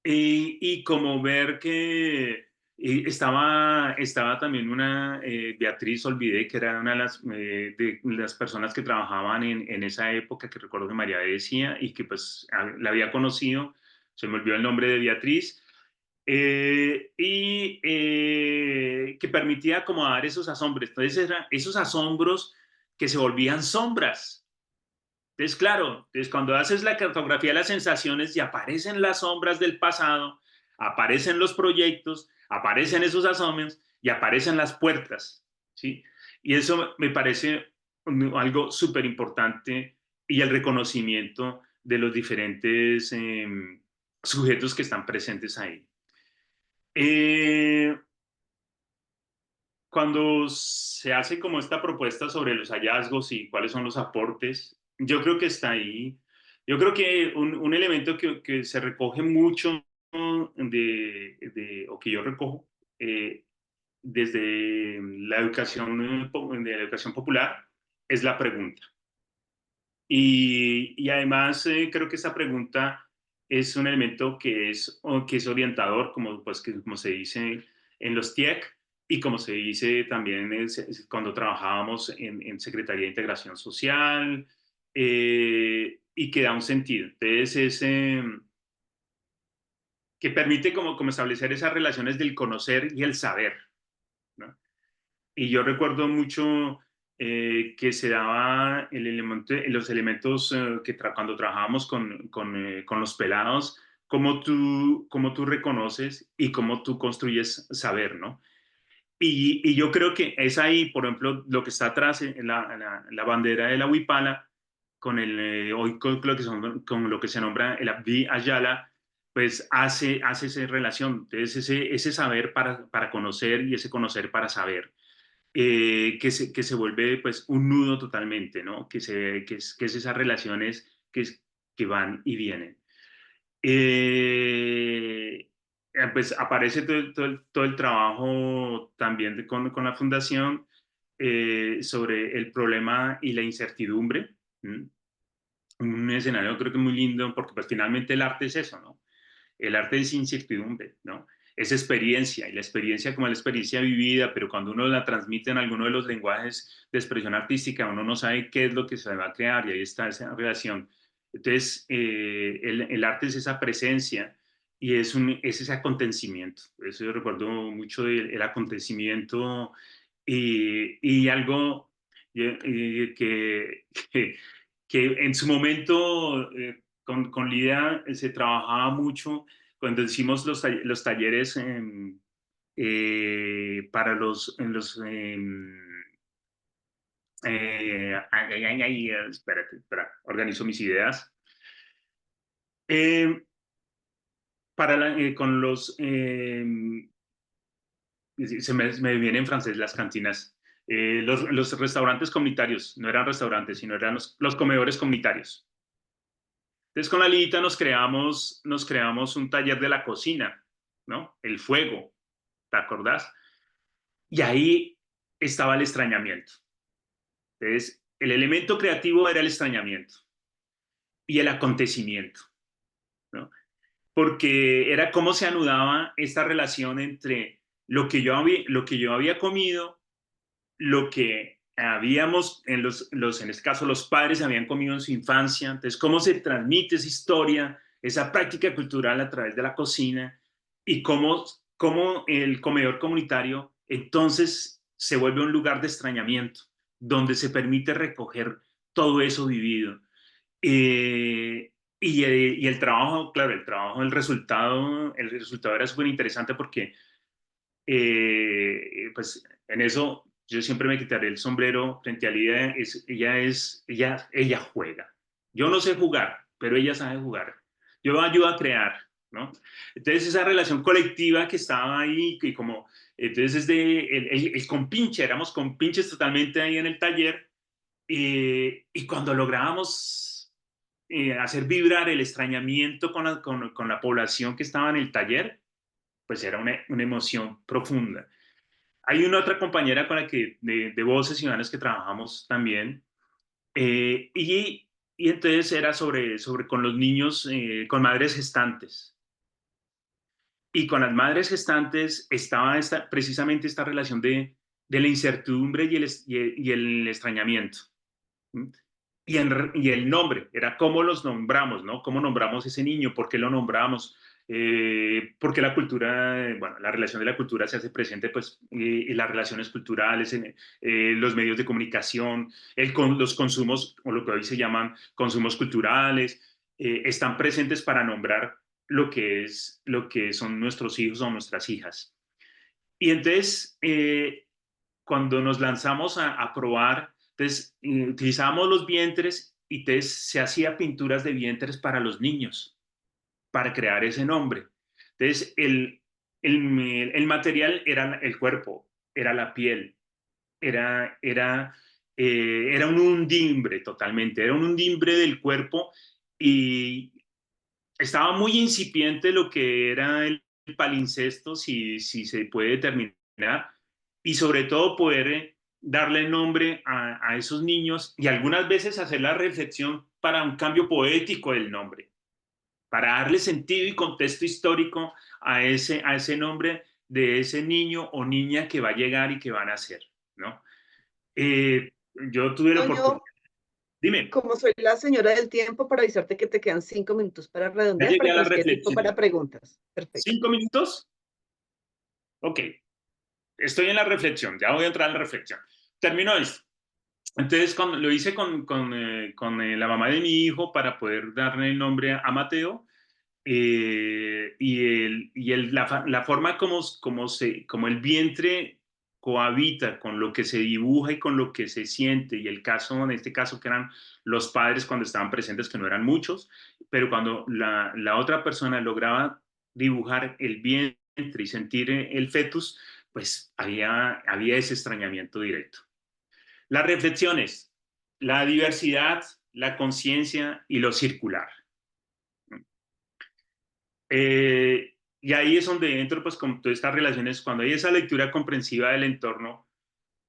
y como ver que estaba también una Beatriz Olvidé, que era una de las personas que trabajaban en esa época, que recuerdo que María decía, y que pues la había conocido, se me olvidó el nombre de Beatriz, que permitía acomodar esos asombros. Entonces eran esos asombros que se volvían sombras. Entonces, claro, cuando haces la cartografía de las sensaciones y aparecen las sombras del pasado, aparecen los proyectos, aparecen esos asombros y aparecen las puertas, ¿sí? Y eso me parece algo súper importante y el reconocimiento de los diferentes sujetos que están presentes ahí. Cuando se hace como esta propuesta sobre los hallazgos y cuáles son los aportes, yo creo que está ahí. Yo creo que un elemento que se recoge mucho o que yo recojo desde la educación, de la educación popular es la pregunta. Y además creo que esa pregunta es un elemento que es orientador, como se dice en los TIEC y como se dice también cuando trabajábamos en Secretaría de Integración Social, y que da un sentido. Entonces, que permite como establecer esas relaciones del conocer y el saber, ¿no? Y yo recuerdo mucho que se daba los elementos cuando trabajábamos con los pelados, cómo tú reconoces y cómo tú construyes saber, ¿no? Y yo creo que es ahí, por ejemplo, lo que está atrás, en la bandera de la Huipala, hoy con lo que se nombra el Abdi Ayala, pues hace esa relación. Entonces, ese saber para conocer y ese conocer para saber. Que se vuelve pues un nudo totalmente, ¿no? Que es esas relaciones que van y vienen. Pues aparece todo el trabajo también con la fundación sobre el problema y la incertidumbre. Un escenario creo que muy lindo porque pues finalmente el arte es eso, ¿no? El arte es incertidumbre, ¿no? Es experiencia, y la experiencia como la experiencia vivida, pero cuando uno la transmite en alguno de los lenguajes de expresión artística, uno no sabe qué es lo que se va a crear, y ahí está esa relación. Entonces, el arte es esa presencia y es ese acontecimiento. Eso yo recuerdo mucho del acontecimiento y algo que, que en su momento con Lidia se trabajaba mucho cuando hicimos los talleres para espera, organizo mis ideas. Con me viene en francés las cantinas. Los restaurantes comunitarios, no eran restaurantes, sino eran los comedores comunitarios. Entonces con la Lidita nos creamos un taller de la cocina, ¿no? El fuego, ¿te acordás? Y ahí estaba el extrañamiento. Entonces, el elemento creativo era el extrañamiento y el acontecimiento, ¿no? Porque era cómo se anudaba esta relación entre lo que yo había comido, lo que habíamos, en este caso los padres habían comido en su infancia, entonces cómo se transmite esa historia, esa práctica cultural a través de la cocina y cómo el comedor comunitario entonces se vuelve un lugar de extrañamiento, donde se permite recoger todo eso vivido. Y el trabajo, claro, el resultado era súper interesante porque pues en eso yo siempre me quitaré el sombrero frente a Lidia. Ella juega. Yo no sé jugar, pero ella sabe jugar. Yo ayudo a crear, ¿no? Entonces esa relación colectiva que estaba ahí, entonces el compinche, éramos compinches totalmente ahí en el taller, y cuando lográbamos hacer vibrar el extrañamiento con la población que estaba en el taller, pues era una emoción profunda. Hay una otra compañera con la que de Voces Ciudadanas que trabajamos también, y entonces era sobre con los niños, con madres gestantes. Y con las madres gestantes estaba precisamente esta relación de la incertidumbre y el extrañamiento. Y el nombre, era cómo los nombramos, ¿no? ¿Cómo nombramos ese niño? ¿Por qué lo nombramos? Porque la cultura, bueno, la relación de la cultura se hace presente, pues, en las relaciones culturales, en los medios de comunicación, los consumos, o lo que hoy se llaman consumos culturales, están presentes para nombrar lo que son nuestros hijos o nuestras hijas. Y entonces, cuando nos lanzamos a probar, entonces utilizábamos los vientres y entonces se hacía pinturas de vientres para los niños, para crear ese nombre. Entonces, el material era el cuerpo, era la piel, era un undimbre totalmente, era un undimbre del cuerpo y estaba muy incipiente lo que era el palincesto, si se puede determinar, y sobre todo poder darle nombre a esos niños y algunas veces hacer la reflexión para un cambio poético del nombre, para darle sentido y contexto histórico a ese nombre de ese niño o niña que va a llegar y que van a nacer, ¿no? Yo tuve la Toño, oportunidad. Dime, como soy la señora del tiempo, para avisarte que te quedan 5 minutos para ya redondear, llegué para a que la nos quede tiempo reflexión. para preguntas. Perfecto. ¿5 minutos? Ok, estoy en la reflexión, ya voy a entrar en la reflexión. Termino esto. Entonces, lo hice con la mamá de mi hijo para poder darle el nombre a Mateo. La forma como el vientre cohabita con lo que se dibuja y con lo que se siente, y el caso, en este caso, que eran los padres cuando estaban presentes, que no eran muchos, pero cuando la otra persona lograba dibujar el vientre y sentir el fetus, pues había ese extrañamiento directo. Las reflexiones, la diversidad, la conciencia y lo circular. Y ahí es donde entro, pues, con todas estas relaciones, cuando hay esa lectura comprensiva del entorno,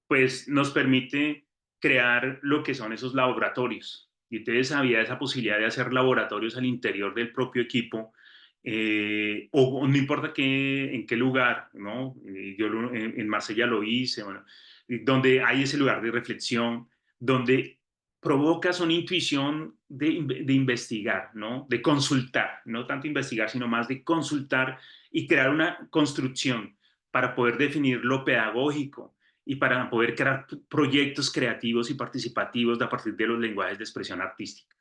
pues nos permite crear lo que son esos laboratorios. Y entonces había esa posibilidad de hacer laboratorios al interior del propio equipo, o no importa en qué lugar, ¿no? Yo en Marsella lo hice, bueno, donde hay ese lugar de reflexión, donde provocas una intuición de investigar, ¿no? De consultar, no tanto investigar, sino más de consultar y crear una construcción para poder definir lo pedagógico y para poder crear proyectos creativos y participativos a partir de los lenguajes de expresión artística.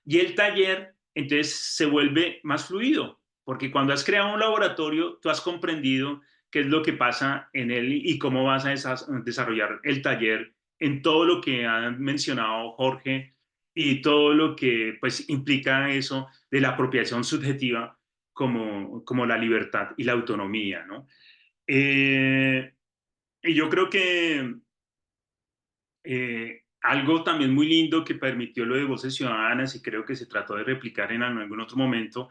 Y el taller entonces se vuelve más fluido, porque cuando has creado un laboratorio, tú has comprendido qué es lo que pasa en él y cómo vas a desarrollar el taller en todo lo que ha mencionado Jorge y todo lo que pues implica eso de la apropiación subjetiva como la libertad y la autonomía, ¿no? Y yo creo que algo también muy lindo que permitió lo de Voces Ciudadanas y creo que se trató de replicar en algún otro momento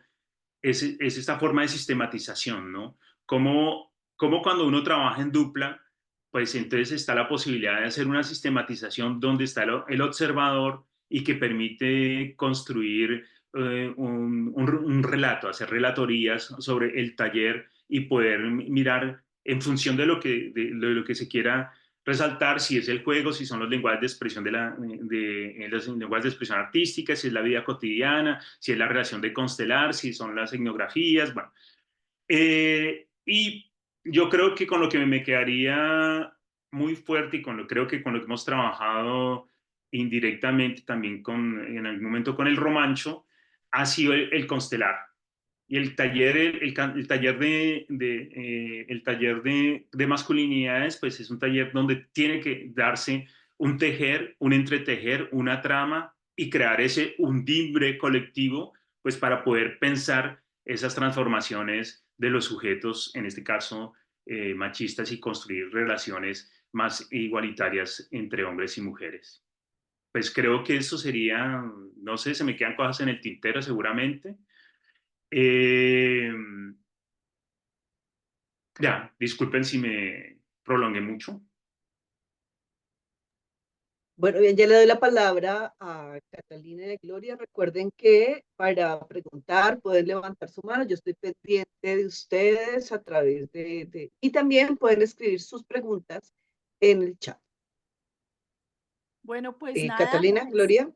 es esta forma de sistematización, ¿no? Como cuando uno trabaja en dupla, pues entonces está la posibilidad de hacer una sistematización donde está el observador y que permite construir un relato, hacer relatorías sobre el taller y poder mirar en función de lo que se quiera resaltar, si es el juego, si son los lenguajes de expresión los lenguajes de expresión artística, si es la vida cotidiana, si es la relación de constelar, si son las etnografías, bueno. Y yo creo que con lo que me quedaría muy fuerte y creo que con lo que hemos trabajado indirectamente también en algún momento con el romancho, ha sido el constelar. Y el taller de masculinidades, pues es un taller donde tiene que darse un tejer, un entretejer, una trama y crear ese undimbre colectivo, pues para poder pensar esas transformaciones de los sujetos, en este caso machistas, y construir relaciones más igualitarias entre hombres y mujeres. Pues creo que eso sería, no sé, se me quedan cosas en el tintero seguramente. Eh, ya, disculpen si me prolongué mucho. Bueno, bien, ya le doy la palabra a Catalina de Gloria. Recuerden que para preguntar pueden levantar su mano. Yo estoy pendiente de ustedes a través y también pueden escribir sus preguntas en el chat. Bueno, pues nada, Catalina, Gloria.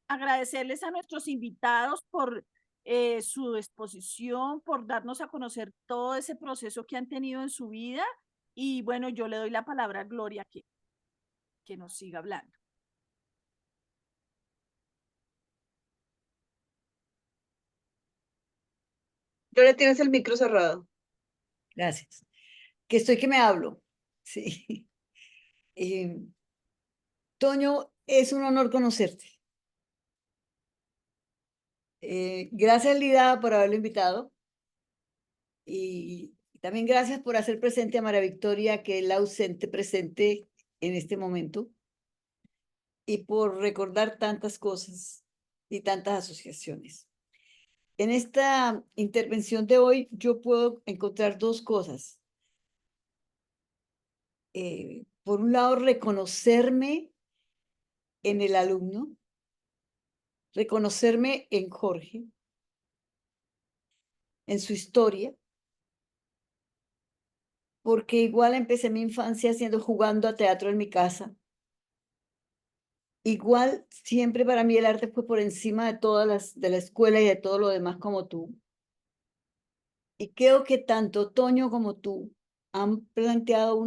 agradecerles a nuestros invitados por su exposición, por darnos a conocer todo ese proceso que han tenido en su vida. Y bueno, yo le doy la palabra a Gloria que nos siga hablando. Gloria, tienes el micro cerrado. Gracias. Que estoy que me hablo. Sí. Toño, es un honor conocerte. Gracias, Lida, por haberlo invitado. Y también gracias por hacer presente a María Victoria, que es la ausente presente en este momento, y por recordar tantas cosas y tantas asociaciones. En esta intervención de hoy yo puedo encontrar dos cosas. Por un lado, reconocerme en el alumno, reconocerme en Jorge, en su historia, porque igual empecé mi infancia jugando a teatro en mi casa. Igual siempre para mí el arte fue por encima de de la escuela y de todo lo demás como tú. Y creo que tanto Toño como tú han planteado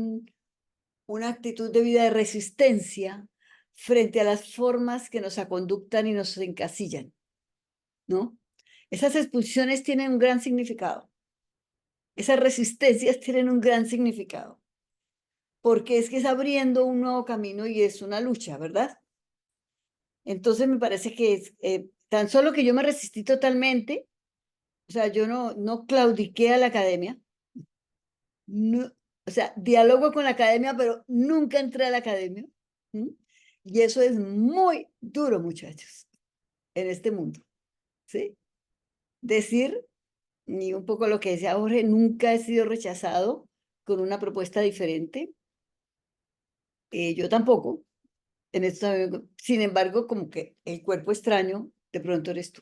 una actitud de vida de resistencia frente a las formas que nos aconductan y nos encasillan, ¿no? Esas expulsiones tienen un gran significado. Esas resistencias tienen un gran significado. Porque es que es abriendo un nuevo camino y es una lucha, ¿verdad? Entonces me parece que es tan solo que yo me resistí totalmente, o sea, yo no claudiqué a la academia, no, o sea, dialogo con la academia, pero nunca entré a la academia. ¿Mm? Y eso es muy duro, muchachos, en este mundo, ¿sí? Decir, y un poco lo que decía Jorge, nunca he sido rechazado con una propuesta diferente. Yo tampoco. En esto, sin embargo, como que el cuerpo extraño de pronto eres tú.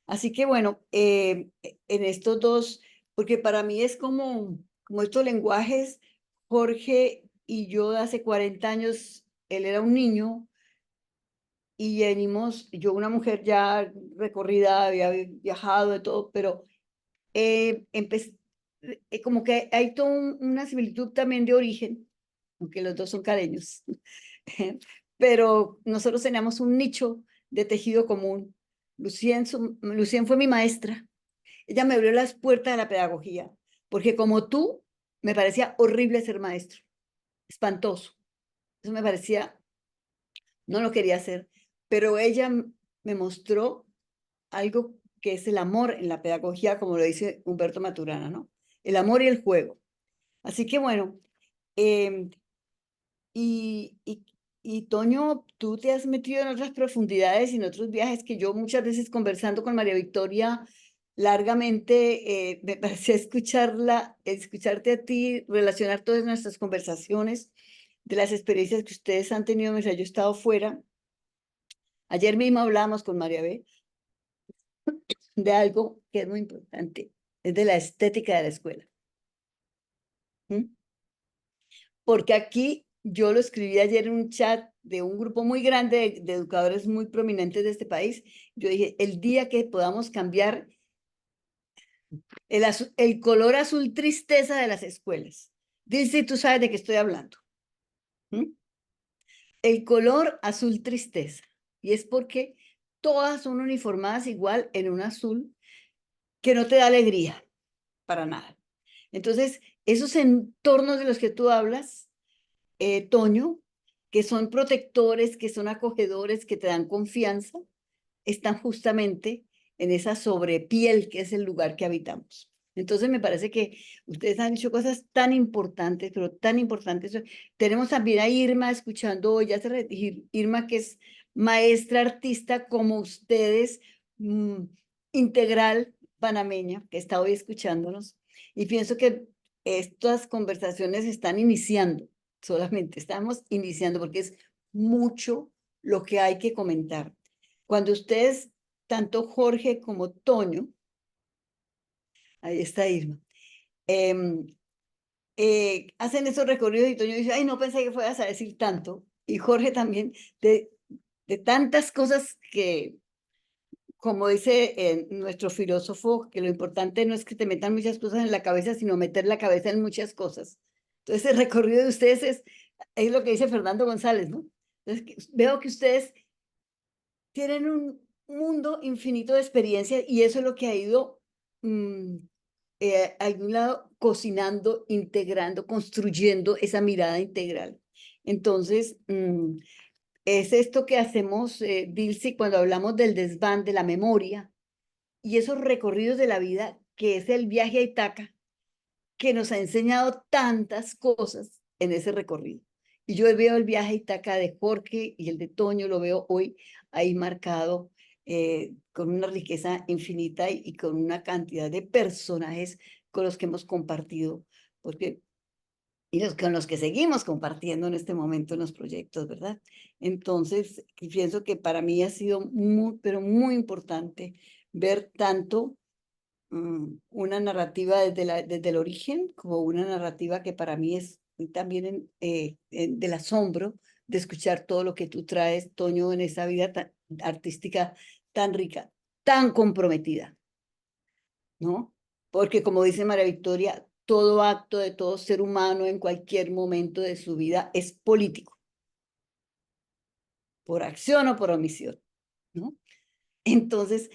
Así que bueno, en estos dos, porque para mí es como estos lenguajes, Jorge y yo de hace 40 años, él era un niño y venimos, yo una mujer ya recorrida, había viajado de todo, pero como que hay toda una similitud también de origen, aunque los dos son caleños, pero nosotros teníamos un nicho de tejido común. Lucien fue mi maestra. Ella me abrió las puertas de la pedagogía, porque como tú, me parecía horrible ser maestro, espantoso. Eso me parecía, no lo quería hacer, pero ella me mostró algo que es el amor en la pedagogía, como lo dice Humberto Maturana, ¿no? El amor y el juego. Así que bueno, eh, y, y, y Toño, tú te has metido en otras profundidades y en otros viajes que yo muchas veces conversando con María Victoria largamente, me parecía escucharte a ti, relacionar todas nuestras conversaciones de las experiencias que ustedes han tenido mientras yo he estado fuera. Ayer mismo hablamos con María B de algo que es muy importante, es de la estética de la escuela. ¿Mm? Porque aquí yo lo escribí ayer en un chat de un grupo muy grande de educadores muy prominentes de este país. Yo dije, el día que podamos cambiar el color azul tristeza de las escuelas. Dice, tú sabes de qué estoy hablando. ¿Mm? El color azul tristeza. Y es porque todas son uniformadas igual en un azul que no te da alegría para nada. Entonces, esos entornos de los que tú hablas, Toño, que son protectores, que son acogedores, que te dan confianza, están justamente en esa sobrepiel que es el lugar que habitamos. Entonces me parece que ustedes han hecho cosas tan importantes, pero tan importantes. Tenemos también a Irma escuchando hoy, Irma que es maestra artista como ustedes, integral panameña, que está hoy escuchándonos. Y pienso que estas conversaciones están iniciando, solamente estamos iniciando porque es mucho lo que hay que comentar. Cuando ustedes, tanto Jorge como Toño, ahí está Irma, hacen esos recorridos y Toño dice, ay, no pensé que fueras a decir tanto. Y Jorge también, de tantas cosas que, como dice nuestro filósofo, que lo importante no es que te metan muchas cosas en la cabeza, sino meter la cabeza en muchas cosas. Entonces, el recorrido de ustedes es lo que dice Fernando González, ¿no? Entonces, veo que ustedes tienen un mundo infinito de experiencias y eso es lo que ha ido a algún lado cocinando, integrando, construyendo esa mirada integral. Entonces, es esto que hacemos, Dilcy, cuando hablamos del desván de la memoria y esos recorridos de la vida, que es el viaje a Ítaca, que nos ha enseñado tantas cosas en ese recorrido. Y yo veo el viaje a Ítaca de Jorge y el de Toño, lo veo hoy ahí marcado con una riqueza infinita y con una cantidad de personajes con los que hemos compartido, porque con los que seguimos compartiendo en este momento en los proyectos, ¿verdad? Entonces, pienso que para mí ha sido muy, pero muy importante ver tanto una narrativa desde el origen, como una narrativa que para mí es también del asombro de escuchar todo lo que tú traes, Toño, en esa vida artística tan rica, tan comprometida, ¿no? Porque como dice María Victoria, todo acto de todo ser humano en cualquier momento de su vida es político, por acción o por omisión, ¿no? Entonces,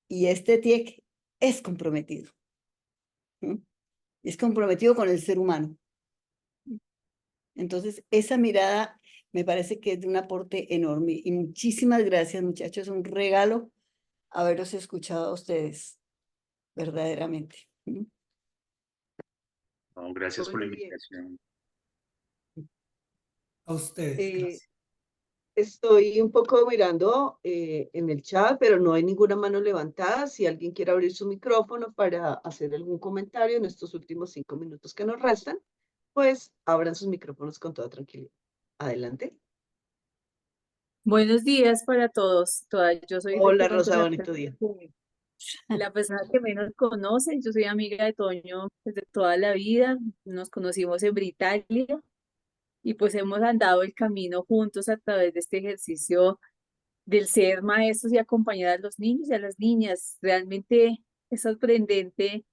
y este TIEC es comprometido. Es comprometido con el ser humano. Entonces, esa mirada me parece que es de un aporte enorme. Y muchísimas gracias, muchachos. Es un regalo haberos escuchado a ustedes, verdaderamente. No, gracias por la Muy bien. invitación. A ustedes, Eh, gracias. Estoy un poco mirando en el chat, pero no hay ninguna mano levantada. Si alguien quiere abrir su micrófono para hacer algún comentario en estos últimos 5 minutos que nos restan, pues abran sus micrófonos con toda tranquilidad. Adelante. Buenos días para todos. Yo soy de Hola, pronto Rosa, bonito día. la persona que menos conoce. Yo soy amiga de Toño desde toda la vida. Nos conocimos en Britalia y pues hemos andado el camino juntos a través de este ejercicio del ser maestros y acompañar a los niños y a las niñas. Realmente es sorprendente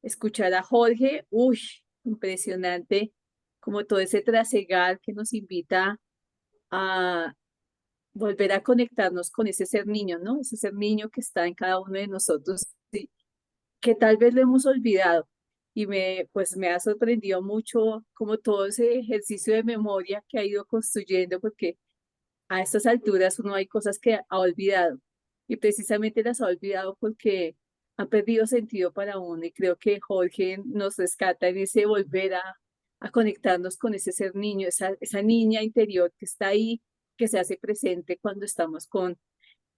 escuchar a Jorge. Uy, impresionante como todo ese trasegar que nos invita a volver a conectarnos con ese ser niño, ¿no? Ese ser niño que está en cada uno de nosotros, sí, que tal vez lo hemos olvidado. Y pues me ha sorprendido mucho como todo ese ejercicio de memoria que ha ido construyendo, porque a estas alturas uno hay cosas que ha olvidado y precisamente las ha olvidado porque han perdido sentido para uno, y creo que Jorge nos rescata en ese volver a conectarnos con ese ser niño, esa niña interior que está ahí, que se hace presente cuando estamos con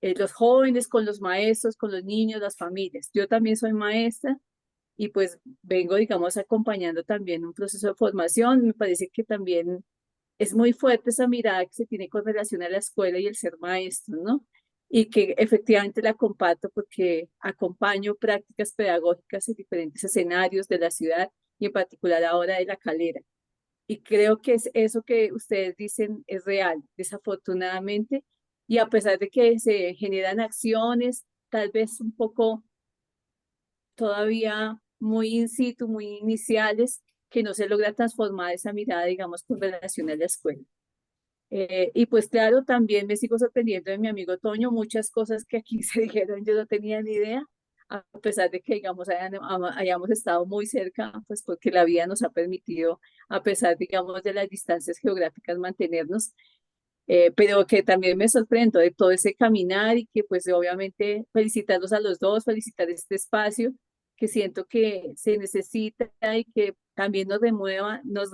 los jóvenes, con los maestros, con los niños, las familias. Yo también soy maestra y pues vengo, digamos, acompañando también un proceso de formación. Me parece que también es muy fuerte esa mirada que se tiene con relación a la escuela y el ser maestro, ¿no? Y que efectivamente la comparto porque acompaño prácticas pedagógicas en diferentes escenarios de la ciudad y en particular ahora de La Calera. Y creo que es eso que ustedes dicen es real, desafortunadamente, y a pesar de que se generan acciones, tal vez un poco todavía muy in situ, muy iniciales, que no se logra transformar esa mirada, digamos, con relación a la escuela. Y pues claro, también me sigo sorprendiendo de mi amigo Toño, muchas cosas que aquí se dijeron, yo no tenía ni idea, a pesar de que, digamos, hayamos estado muy cerca, pues porque la vida nos ha permitido, a pesar, digamos, de las distancias geográficas, mantenernos, pero que también me sorprendo de todo ese caminar y que pues obviamente felicitarlos a los dos, felicitar este espacio que siento que se necesita y que también nos renueva, nos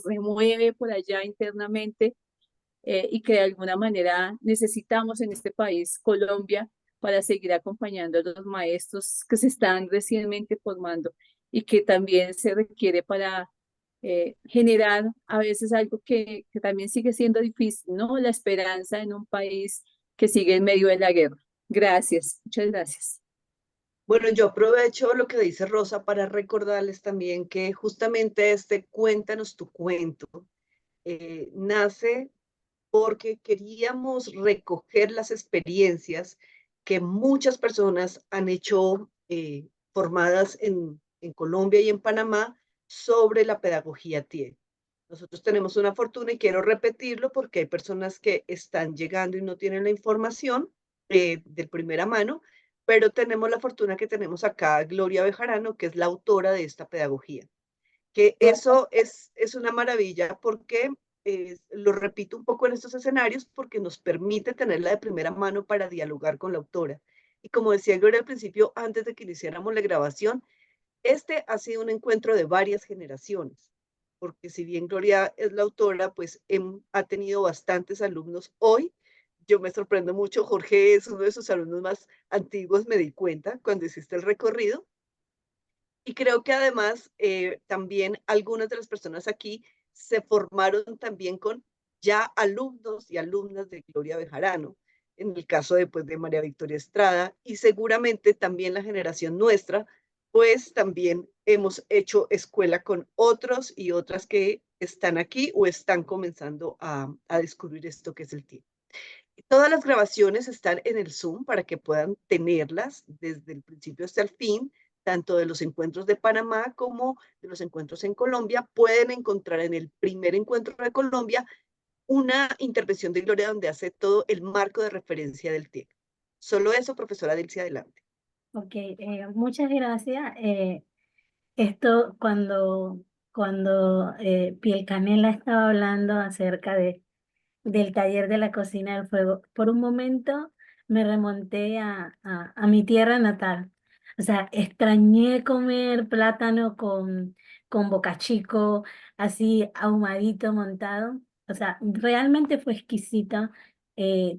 remueve por allá internamente, y que de alguna manera necesitamos en este país, Colombia, para seguir acompañando a los maestros que se están recientemente formando y que también se requiere para generar a veces algo que también sigue siendo difícil, ¿no? La esperanza en un país que sigue en medio de la guerra. Gracias, muchas gracias. Bueno, yo aprovecho lo que dice Rosa para recordarles también que justamente este Cuéntanos tu cuento nace porque queríamos recoger las experiencias que muchas personas han hecho formadas en Colombia y en Panamá sobre la pedagogía TIE. Nosotros tenemos una fortuna y quiero repetirlo porque hay personas que están llegando y no tienen la información de primera mano, pero tenemos la fortuna que tenemos acá a Gloria Bejarano, que es la autora de esta pedagogía. Que eso es una maravilla porque lo repito un poco en estos escenarios porque nos permite tenerla de primera mano para dialogar con la autora. Y como decía Gloria al principio, antes de que iniciáramos la grabación, este ha sido un encuentro de varias generaciones, porque si bien Gloria es la autora, pues ha tenido bastantes alumnos hoy. Yo me sorprendo mucho, Jorge es uno de sus alumnos más antiguos, me di cuenta cuando hiciste el recorrido. Y creo que además también algunas de las personas aquí se formaron también con ya alumnos y alumnas de Gloria Bejarano, en el caso de, pues, de María Victoria Estrada, y seguramente también la generación nuestra, pues también hemos hecho escuela con otros y otras que están aquí o están comenzando a descubrir esto que es el tiempo. Todas las grabaciones están en el Zoom para que puedan tenerlas desde el principio hasta el fin, tanto de los encuentros de Panamá como de los encuentros en Colombia. Pueden encontrar en el primer encuentro de Colombia una intervención de Gloria donde hace todo el marco de referencia del tema. Solo eso, profesora Dilcia, adelante. Ok, muchas gracias. Esto cuando Piel Canela estaba hablando acerca del taller de la cocina del fuego, por un momento me remonté a mi tierra natal. O sea, extrañé comer plátano con bocachico, así ahumadito, montado. O sea, realmente fue exquisita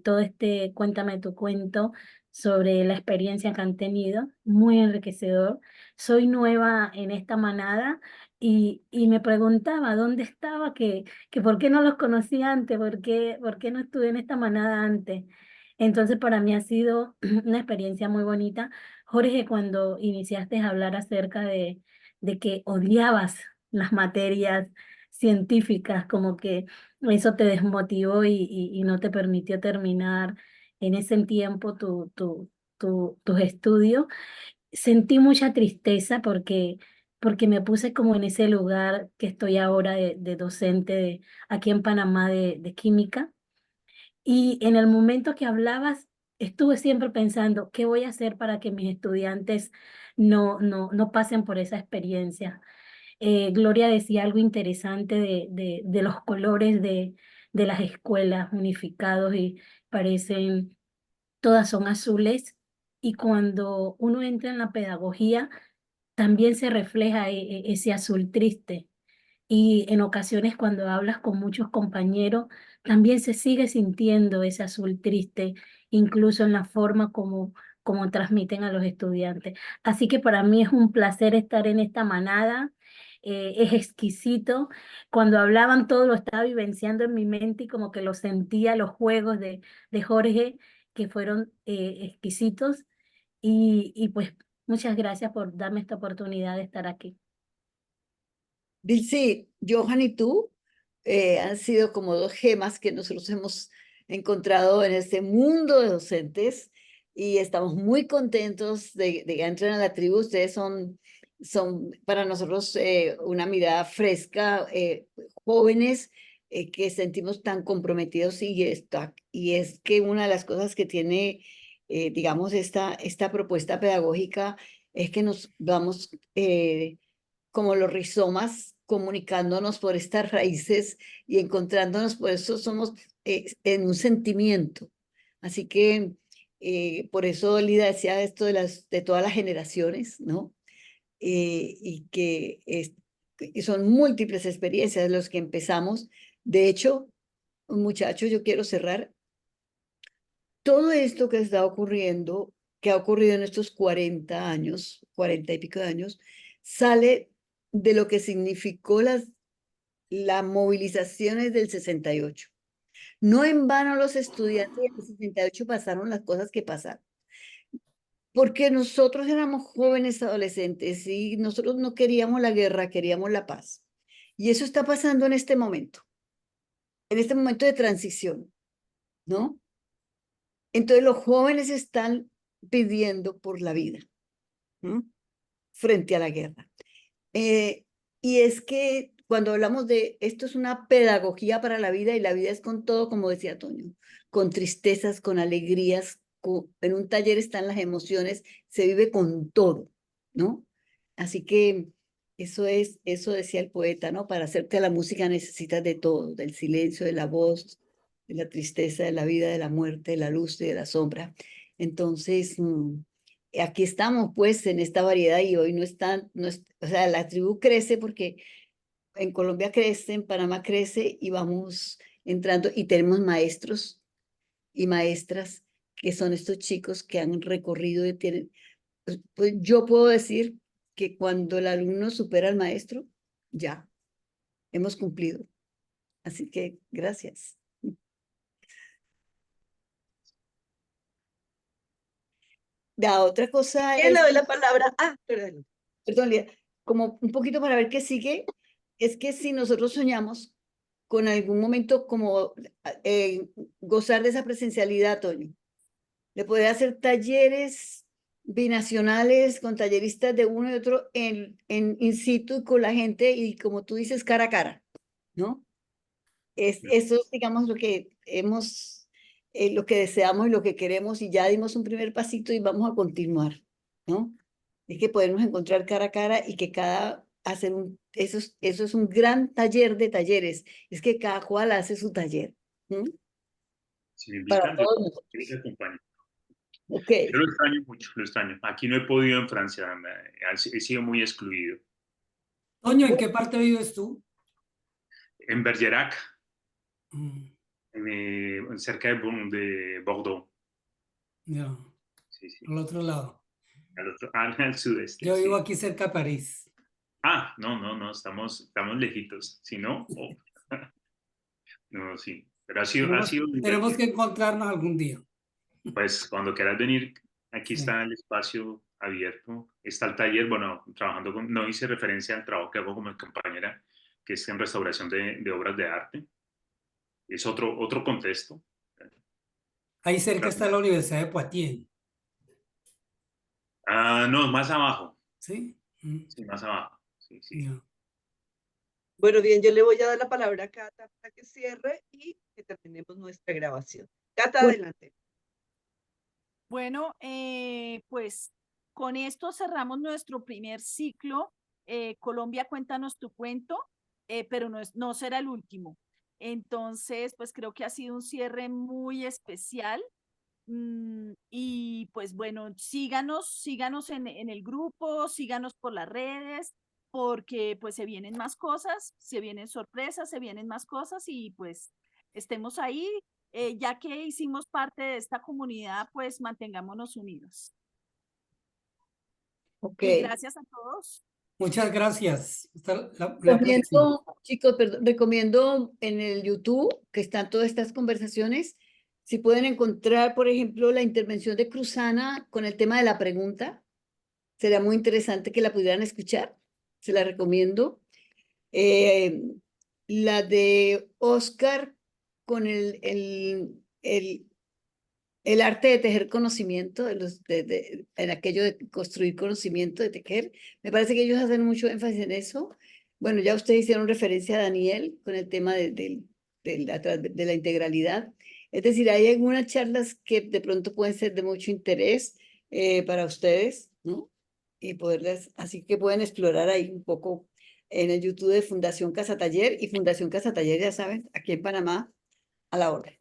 todo este Cuéntame tu cuento sobre la experiencia que han tenido, muy enriquecedor. Soy nueva en esta manada y me preguntaba dónde estaba, que por qué no los conocía antes, por qué no estuve en esta manada antes. Entonces para mí ha sido una experiencia muy bonita. Jorge, cuando iniciaste a hablar acerca de que odiabas las materias científicas, como que eso te desmotivó y no te permitió terminar en ese tiempo tus estudios, sentí mucha tristeza porque me puse como en ese lugar que estoy ahora de docente aquí en Panamá de química. Y en el momento que hablabas, estuve siempre pensando, ¿qué voy a hacer para que mis estudiantes no pasen por esa experiencia? Gloria decía algo interesante de los colores de las escuelas unificados y parecen, todas son azules. Y cuando uno entra en la pedagogía, también se refleja ese azul triste. Y en ocasiones cuando hablas con muchos compañeros, también se sigue sintiendo ese azul triste, incluso en la forma como transmiten a los estudiantes. Así que para mí es un placer estar en esta manada. Es exquisito. Cuando hablaban todo lo estaba vivenciando en mi mente y como que lo sentía, los juegos de Jorge, que fueron exquisitos. Y pues muchas gracias por darme esta oportunidad de estar aquí. Dilcy, Johan y tú han sido como dos gemas que nosotros hemos encontrado en este mundo de docentes y estamos muy contentos de que entren a la tribu. Ustedes son para nosotros una mirada fresca, jóvenes que sentimos tan comprometidos y es que una de las cosas que tiene, digamos, esta propuesta pedagógica es que nos vamos como los rizomas comunicándonos por estas raíces y encontrándonos, por eso somos en un sentimiento. Así que por eso Lida decía esto de todas las generaciones, ¿no? Y que y son múltiples experiencias de los que empezamos. De hecho, muchachos, yo quiero cerrar. Todo esto que está ocurriendo, que ha ocurrido en estos 40 años, 40 y pico de años, sale de lo que significó las movilizaciones del 68. No en vano los estudiantes del 68 pasaron las cosas que pasaron, porque nosotros éramos jóvenes adolescentes y nosotros no queríamos la guerra, queríamos la paz. Y eso está pasando en este momento de transición, ¿no? Entonces los jóvenes están pidiendo por la vida, ¿no? Frente a la guerra. Y es que cuando hablamos de esto es una pedagogía para la vida y la vida es con todo, como decía Toño, con tristezas, con alegrías, en un taller están las emociones, se vive con todo, ¿no? Así que Eso decía el poeta, ¿no? Para hacerte la música necesitas de todo, del silencio, de la voz, de la tristeza, de la vida, de la muerte, de la luz y de la sombra. Entonces, aquí estamos pues en esta variedad y hoy no están, o sea, la tribu crece porque en Colombia crece, en Panamá crece y vamos entrando y tenemos maestros y maestras que son estos chicos que han recorrido y tienen, pues yo puedo decir que cuando el alumno supera al maestro, ya, hemos cumplido. Así que gracias. La otra cosa ¿Quién le es, doy la palabra? Ah, perdón. perdón, Lía, como un poquito para ver qué sigue, es que si nosotros soñamos con algún momento como gozar de esa presencialidad, Toño, de poder hacer talleres binacionales con talleristas de uno y otro en in situ con la gente y como tú dices, cara a cara, ¿no? Eso es, digamos, lo que lo que deseamos y lo que queremos y ya dimos un primer pasito y vamos a continuar, ¿no? Es que podernos encontrar cara a cara y que eso es un gran taller de talleres, es que cada cual hace su taller, ¿no? Si me Para invitan, yo todos les nosotros. acompaño. Ok. Yo lo extraño mucho, lo extraño. Aquí no he podido en Francia, he sido muy excluido. Toño, ¿en Bueno, qué parte vives tú? En Bergerac, Mm, cerca de Bordeaux. ya, Sí, sí. al otro lado. Al sudeste, Yo vivo sí. aquí cerca de París. Ah, no, estamos lejitos. Si no, no, sí. Pero ha sido Tenemos divertido. que encontrarnos algún día. Pues cuando quieras venir, aquí Sí. está el espacio abierto, está el taller, bueno, trabajando con, no hice referencia al trabajo que hago con mi compañera, que es en restauración de obras de arte. Es otro contexto. Ahí cerca Claro. está la Universidad de Poitiers. Ah, no, más abajo. ¿Sí? Mm, Sí, más abajo. Sí, sí. ya. Bueno, bien, yo le voy a dar la palabra a Cata para que cierre y que terminemos nuestra grabación. Cata, bueno, adelante. Bueno, pues con esto cerramos nuestro primer ciclo. Colombia, cuéntanos tu cuento, pero no será el último. Entonces, pues creo que ha sido un cierre muy especial. Y pues bueno, síganos en el grupo, síganos por las redes, porque pues se vienen más cosas, se vienen sorpresas, se vienen más cosas y pues estemos ahí. Ya que hicimos parte de esta comunidad, pues mantengámonos unidos. ok. Y gracias a todos. Muchas gracias. Hasta la próxima. Recomiendo, chicos, perdón, recomiendo en el YouTube que están todas estas conversaciones. Si pueden encontrar, por ejemplo, la intervención de Cruzana con el tema de la pregunta, sería muy interesante que la pudieran escuchar. Se la recomiendo. Eh, la de Oscar con el arte de tejer conocimiento, en aquello de construir conocimiento, de tejer. Me parece que ellos hacen mucho énfasis en eso. Bueno, ya ustedes hicieron referencia a Daniel con el tema de la integralidad. Es decir, hay algunas charlas que de pronto pueden ser de mucho interés para ustedes, ¿no? Y poderles, así que pueden explorar ahí un poco en el YouTube de Fundación Casa Taller y Fundación Casa Taller, ya saben, aquí en Panamá, a la orden.